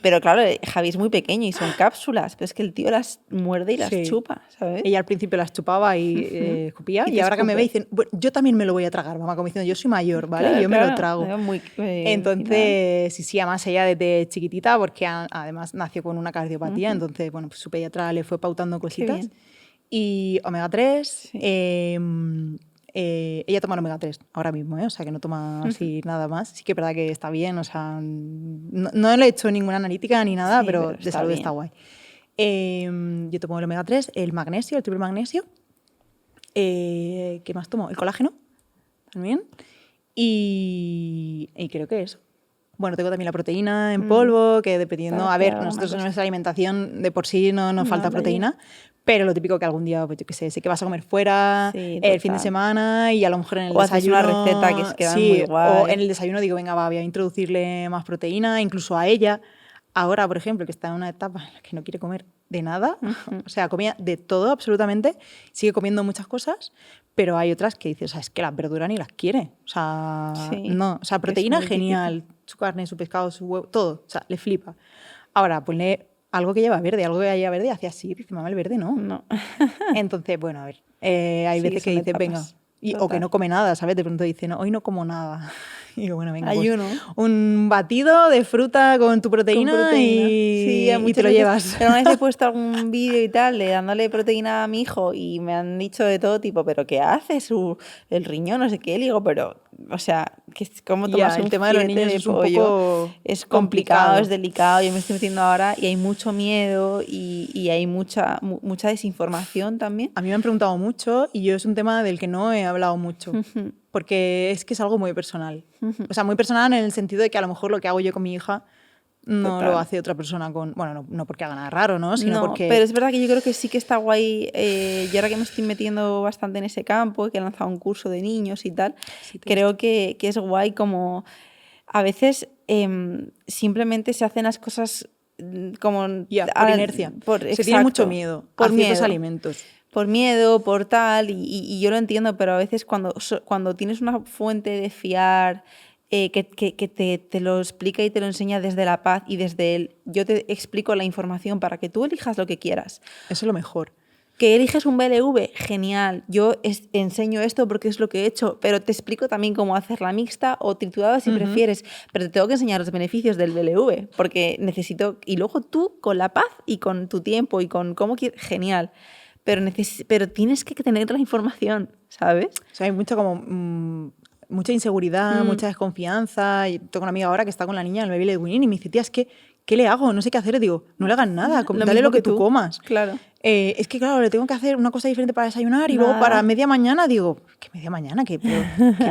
Pero claro, Javi es muy pequeño y son cápsulas, pero es que el tío las muerde y las chupa, ¿sabes? Ella al principio las chupaba y escupía, y ahora que me ve dicen, bueno, yo también me lo voy a tragar, mamá, como diciendo, yo soy mayor, ¿vale? Claro, yo me lo trago. Entonces, sí, además ella desde chiquitita, porque además nació con una cardiopatía, entonces, bueno, pues su pediatra le fue pautando cositas. Y omega 3, ella toma omega 3 ahora mismo, o sea, que no toma así nada más. Sí que es verdad que está bien, o sea, no le he hecho ninguna analítica ni nada, pero de salud está guay. Yo tomo el omega 3, el magnesio, el triple magnesio. ¿Qué más tomo? El colágeno también. Y creo que eso. Bueno, tengo también la proteína en polvo, que dependiendo... A ver, nosotros en nuestra alimentación de por sí no nos falta proteína, pero lo típico que algún día, pues yo qué sé que vas a comer fuera el fin de semana y a lo mejor en el desayuno... O haces una receta que queda muy guay. O en el desayuno digo, venga, voy a introducirle más proteína, incluso a ella. Ahora, por ejemplo, que está en una etapa en la que no quiere comer de nada, o sea, comía de todo absolutamente, sigue comiendo muchas cosas, pero hay otras que dices, o sea, es que las verduras ni las quiere. O sea, no, o sea, proteína genial, su carne, su pescado, su huevo, todo, o sea, le flipa. Ahora, ponle algo que lleva verde, hace así, dice, mamá, el verde no. Entonces, bueno, a ver, hay veces que dices, venga, o que no come nada, ¿sabes? De pronto dice, no, hoy no como nada. Y digo, bueno, venga, ayuno. Pues, un batido de fruta con tu proteína, y te lo llevas. Pero una vez he puesto algún vídeo y tal, dándole proteína a mi hijo y me han dicho de todo tipo, ¿pero qué hace? El riñón, no sé qué. Le digo, pero, o sea, ¿cómo tomas un tema de los niños de es pollo? Un poco es complicado, es delicado. Yo me estoy metiendo ahora y hay mucho miedo y hay mucha desinformación también. A mí me han preguntado mucho y yo es un tema del que no he hablado mucho. Porque es que es algo muy personal. O sea, muy personal en el sentido de que a lo mejor lo que hago yo con mi hija no lo hace otra persona con... Bueno, no porque haga nada raro, ¿no? Sino porque... Pero es verdad que yo creo que sí que está guay. Yo ahora que me estoy metiendo bastante en ese campo, que he lanzado un curso de niños y tal, creo que es guay como... A veces simplemente se hacen las cosas como... por inercia. Se tiene mucho miedo por ciertos alimentos. Por miedo, por tal, y yo lo entiendo, pero a veces cuando tienes una fuente de fiar que te lo explica y te lo enseña desde la paz y desde él, yo te explico la información para que tú elijas lo que quieras. Eso es lo mejor. Que eliges un BLV, genial. Yo enseño esto porque es lo que he hecho, pero te explico también cómo hacerla mixta o triturada si prefieres, pero te tengo que enseñar los beneficios del BLV porque necesito... Y luego tú, con la paz y con tu tiempo y con cómo quieres, genial. Pero tienes que tener la información, ¿sabes? O sea, hay mucha inseguridad, mucha desconfianza. Y tengo una amiga ahora que está con la niña en el baby led weaning y me dice, tía, es que, ¿qué le hago? No sé qué hacer. Y digo, no le hagas nada, dale lo que tú comas. Claro. Es que, claro, le tengo que hacer una cosa diferente para desayunar y luego para media mañana digo, ¿qué media mañana? ¿Qué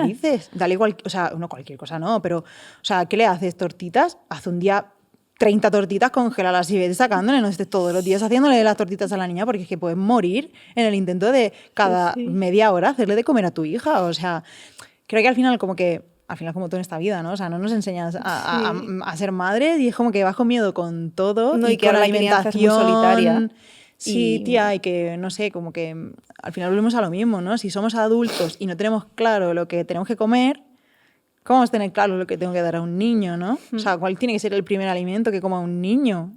dices? Dale igual, o sea, no cualquier cosa, no, pero, o sea, ¿qué le haces? ¿Tortitas? Haz un día 30 tortitas, congeladas y vete sacándole, no estés todos los días haciéndole las tortitas a la niña porque es que puedes morir en el intento de cada media hora hacerle de comer a tu hija. O sea, creo que al final como todo en esta vida, ¿no? O sea, no nos enseñas a ser madres y es como que vas con miedo con todo No, y que con ahora la la crianza alimentación. es muy solitaria. Sí, tía, y que, no sé, como que al final volvemos a lo mismo, ¿no? Si somos adultos y no tenemos claro lo que tenemos que comer, ¿cómo vamos a tener claro lo que tengo que dar a un niño, no? O sea, ¿cuál tiene que ser el primer alimento que coma un niño?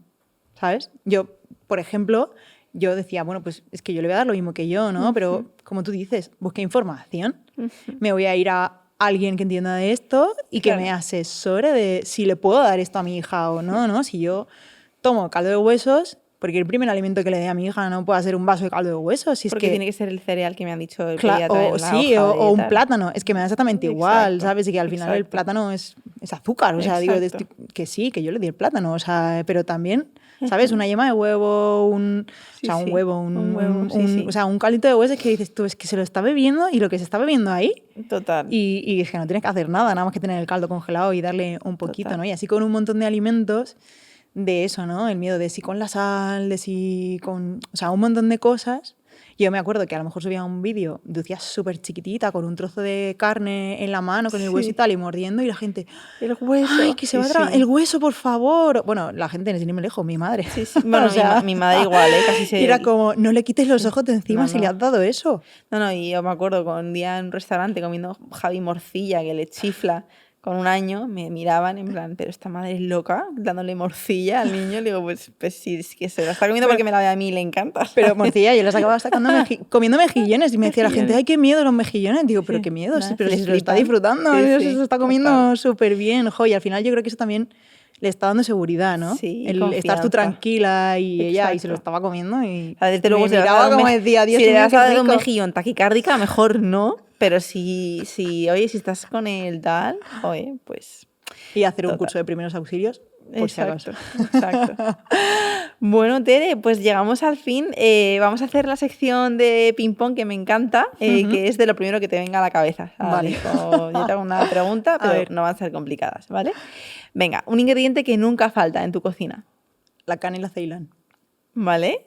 ¿Sabes? Yo, por ejemplo, yo decía, bueno, pues es que yo le voy a dar lo mismo que yo, ¿no? Pero, como tú dices, busqué información. Me voy a ir a alguien que entienda de esto y que me asesore de si le puedo dar esto a mi hija o no, ¿no? Si yo tomo caldo de huesos, porque el primer alimento que le dé a mi hija no puede ser un vaso de caldo de huesos. Si porque es que, tiene que ser el cereal que me han dicho el claro, pediatra en la hoja o un tal. plátano. Es que me da exactamente igual, Exacto, ¿sabes? Y que al final el plátano es azúcar. O sea, digo, Exacto. que sí, que yo le di el plátano. O sea, pero también, ¿sabes? Una yema de huevo, un huevo, o sea, un caldito de huesos que dices tú, es que se lo está bebiendo y lo que se está bebiendo ahí. Total. Y es que no tienes que hacer nada más que tener el caldo congelado y darle un poquito, ¿no? Y así con un montón de alimentos de eso, ¿no? El miedo de si con la sal, de si con... O sea, un montón de cosas. Yo me acuerdo que a lo mejor subía un vídeo de Lucía súper chiquitita, con un trozo de carne en la mano, con el hueso y tal, y mordiendo, y la gente... El hueso. ¡Ay, que se va a tragar! ¡El hueso, por favor! Bueno, la gente, ni me lejos, mi madre. Sí, sí. Bueno, o sea, mi madre igual, ¿eh? Casi se... Y era como, no le quites los ojos de encima si le has dado eso. No, y yo me acuerdo con un día en un restaurante comiendo Javi morcilla, que le chifla con 1 año, me miraban en plan, pero esta madre es loca, dándole morcilla al niño. Le digo, pues sí, es que se la está comiendo porque me la ve a mí y le encanta. Pero morcilla, yo les acababa sacando comiendo mejillones y me decía la gente, ¡ay, qué miedo los mejillones! Digo, pero qué miedo, pero si se lo está disfrutando, se lo está comiendo súper bien. Jo, y al final yo creo que eso también le está dando seguridad, ¿no? Sí, el estar tú tranquila y ella y se lo estaba comiendo y desde luego me miraba como decía, Dios mío, si le has qué dado rico. un mejillón taquicárdica, mejor no, pero si oye, si estás con el tal, oye, pues... Y hacer un curso de primeros auxilios, por si acaso. Exacto. Bueno, Tere, pues llegamos al fin. Vamos a hacer la sección de ping-pong que me encanta, que es de lo primero que te venga a la cabeza. Vale. Yo te hago una pregunta, pero no van a ser complicadas, ¿vale? Venga, un ingrediente que nunca falta en tu cocina. La canela Ceilán. ¿Vale?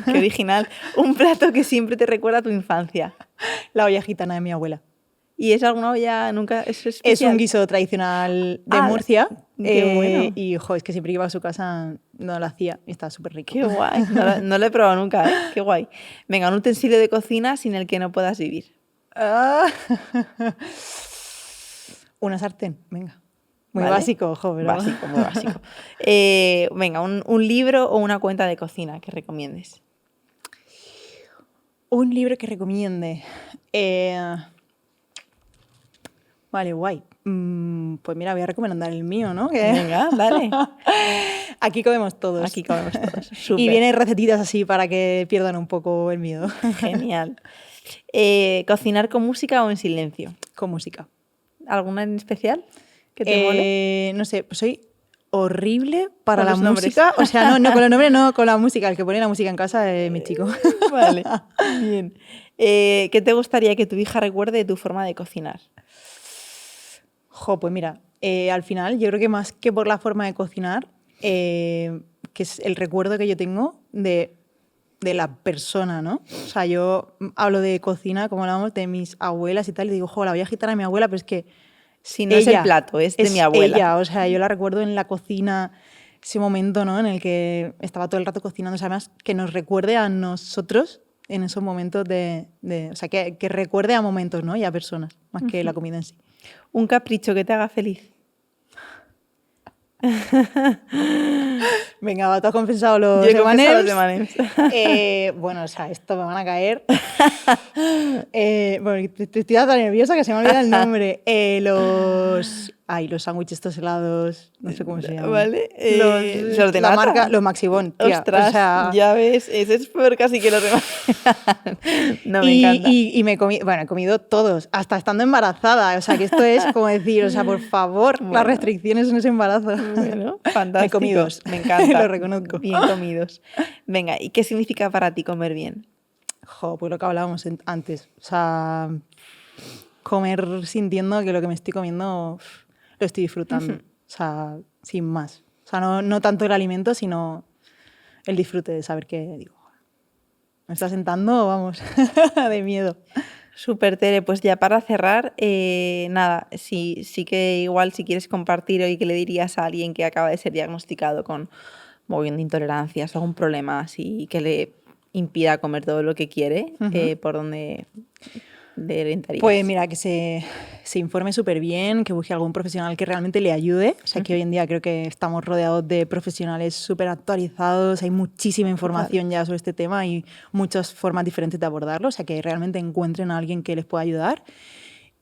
Qué original. Un plato que siempre te recuerda a tu infancia. La olla gitana de mi abuela. ¿Y es alguna olla nunca? Es un guiso tradicional de Murcia. Qué bueno. Y, es que siempre que iba a su casa no lo hacía y estaba súper rico. Qué guay. No lo he probado nunca, ¿eh? Qué guay. Venga, un utensilio de cocina sin el que no puedas vivir. Una sartén, venga. Muy básico, ojo, pero... Básico, muy básico. Venga, un libro o una cuenta de cocina que recomiendes. Un libro que recomiende. Vale, guay. Pues mira, voy a recomendar el mío, ¿no? Venga, dale. Aquí comemos todos. Aquí comemos todos. Súper. Y vienen recetitas así para que pierdan un poco el miedo. Genial. ¿Cocinar con música o en silencio? Con música. ¿Alguna en especial que te mole? No sé, pues soy horrible para con la música. O sea, no con los nombres, no con la música. El que pone la música en casa es mi chico. Vale, bien. ¿Qué te gustaría que tu hija recuerde de tu forma de cocinar? Pues mira, al final yo creo que más que por la forma de cocinar, que es el recuerdo que yo tengo de la persona, ¿no? O sea, yo hablo de cocina, como hablamos, de mis abuelas y tal, y digo, la olla gitana de mi abuela, pero es que si no es el plato, es de mi abuela. Ella, o sea, yo la recuerdo en la cocina, ese momento, ¿no? En el que estaba todo el rato cocinando, o sea, además que nos recuerde a nosotros en esos momentos o sea, que recuerde a momentos, ¿no? Y a personas, más que la comida en sí. Un capricho que te haga feliz. Venga, va, tú has compensado los M&M's. Bueno, o sea, esto me van a caer. Bueno, estoy tan nerviosa que se me olvida el nombre. Los sándwiches estos helados, no sé cómo se llaman. ¿Vale? Los de la marca, los Maxibón, tía. Ostras, o sea, ya ves, ese es peor casi que los demás. No, me encanta. Y me comí, bueno, he comido todos, hasta estando embarazada. O sea, que esto es como decir, o sea, por favor, las restricciones en ese embarazo. Bueno, fantástico. Me he comido dos. Me encanta. Lo reconozco. Bien comidos. Venga, ¿y qué significa para ti comer bien? Pues lo que hablábamos antes. O sea, comer sintiendo que lo que me estoy comiendo lo estoy disfrutando. O sea, sin más. O sea, no tanto el alimento, sino el disfrute de saber que, digo, me está sentando, vamos, de miedo. Súper, Tere. Pues ya para cerrar, nada, sí que igual si quieres compartir hoy qué le dirías a alguien que acaba de ser diagnosticado con mogollón de intolerancias o algún problema así que le impida comer todo lo que quiere, ¿por dónde le orientarías? Pues mira, que se informe súper bien, que busque algún profesional que realmente le ayude. O sea, que hoy en día creo que estamos rodeados de profesionales súper actualizados, hay muchísima información ya sobre este tema y muchas formas diferentes de abordarlo. O sea, que realmente encuentren a alguien que les pueda ayudar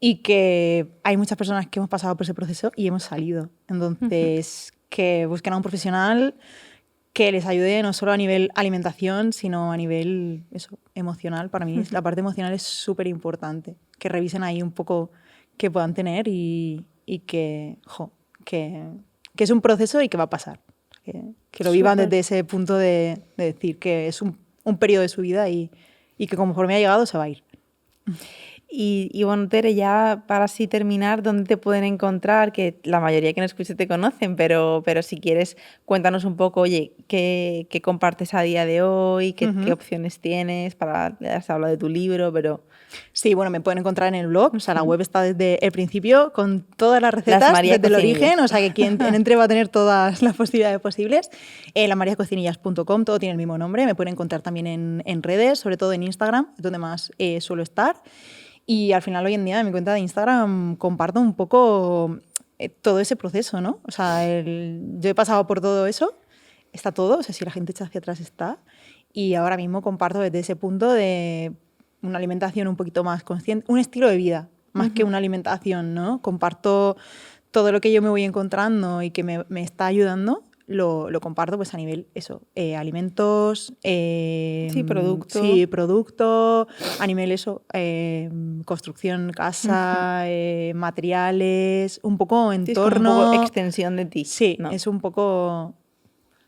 y que hay muchas personas que hemos pasado por ese proceso y hemos salido. Entonces, que busquen a un profesional que les ayude no solo a nivel alimentación, sino a nivel emocional. Para mí la parte emocional es súper importante. Que revisen ahí un poco qué puedan tener y que es un proceso y que va a pasar. Que lo vivan desde ese punto de decir que es un periodo de su vida y que conforme ha llegado se va a ir. Y bueno, Tere, ya para así terminar, ¿dónde te pueden encontrar? Que la mayoría que nos escucha te conocen, pero si quieres, cuéntanos un poco, oye, ¿qué compartes a día de hoy? ¿Qué opciones tienes? Has hablado de tu libro, pero... Sí, bueno, me pueden encontrar en el blog, o sea, la web está desde el principio con todas las recetas desde el origen, o sea, que quien entre va a tener todas las posibilidades posibles. lamariacocinillas.com, todo tiene el mismo nombre, me pueden encontrar también en redes, sobre todo en Instagram, donde más suelo estar. Y al final, hoy en día, en mi cuenta de Instagram comparto un poco todo ese proceso, ¿no? O sea, yo he pasado por todo eso, está todo, o sea, si la gente echa hacia atrás está, y ahora mismo comparto desde ese punto de una alimentación un poquito más consciente, un estilo de vida, más que una alimentación, ¿no? Comparto todo lo que yo me voy encontrando y que me está ayudando, lo comparto pues a nivel alimentos, producto, a nivel construcción, casa, materiales, un poco entorno. Es como un poco extensión de ti. Sí, ¿no? Es un poco,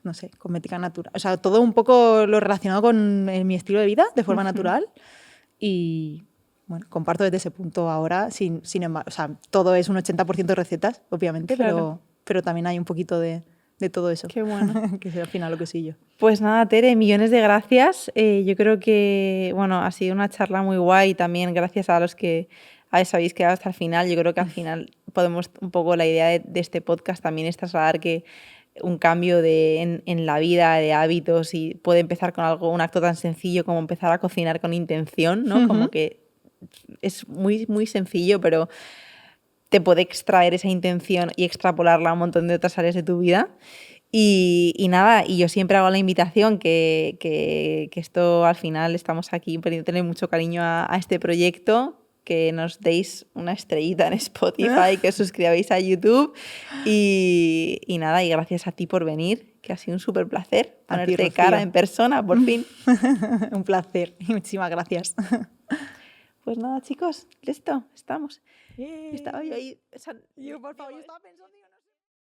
no sé, cosmética natural. O sea, todo un poco lo relacionado con mi estilo de vida de forma natural y... Bueno, comparto desde ese punto ahora, sin embargo, o sea, todo es un 80% de recetas, obviamente, claro. pero también hay un poquito de todo eso. Qué bueno. Que es al final lo que soy yo. Pues nada, Tere, millones de gracias. Yo creo que, bueno, ha sido una charla muy guay también, gracias a los que habéis quedado hasta el final. Yo creo que al final podemos, un poco la idea de este podcast también es trasladar que un cambio en la vida, de hábitos, y puede empezar con un acto tan sencillo como empezar a cocinar con intención, ¿no? Como que es muy, muy sencillo, pero te puede extraer esa intención y extrapolarla a un montón de otras áreas de tu vida. Y nada, y yo siempre hago la invitación que esto al final estamos aquí poniéndole mucho cariño a este proyecto, que nos deis una estrellita en Spotify, que os suscribáis a YouTube y nada, y gracias a ti por venir, que ha sido un súper placer ponerte cara en persona, por fin. Un placer y muchísimas gracias. Pues nada, chicos, listo, estamos. Estaba yo ahí. Yo, por favor, yo estaba pensando...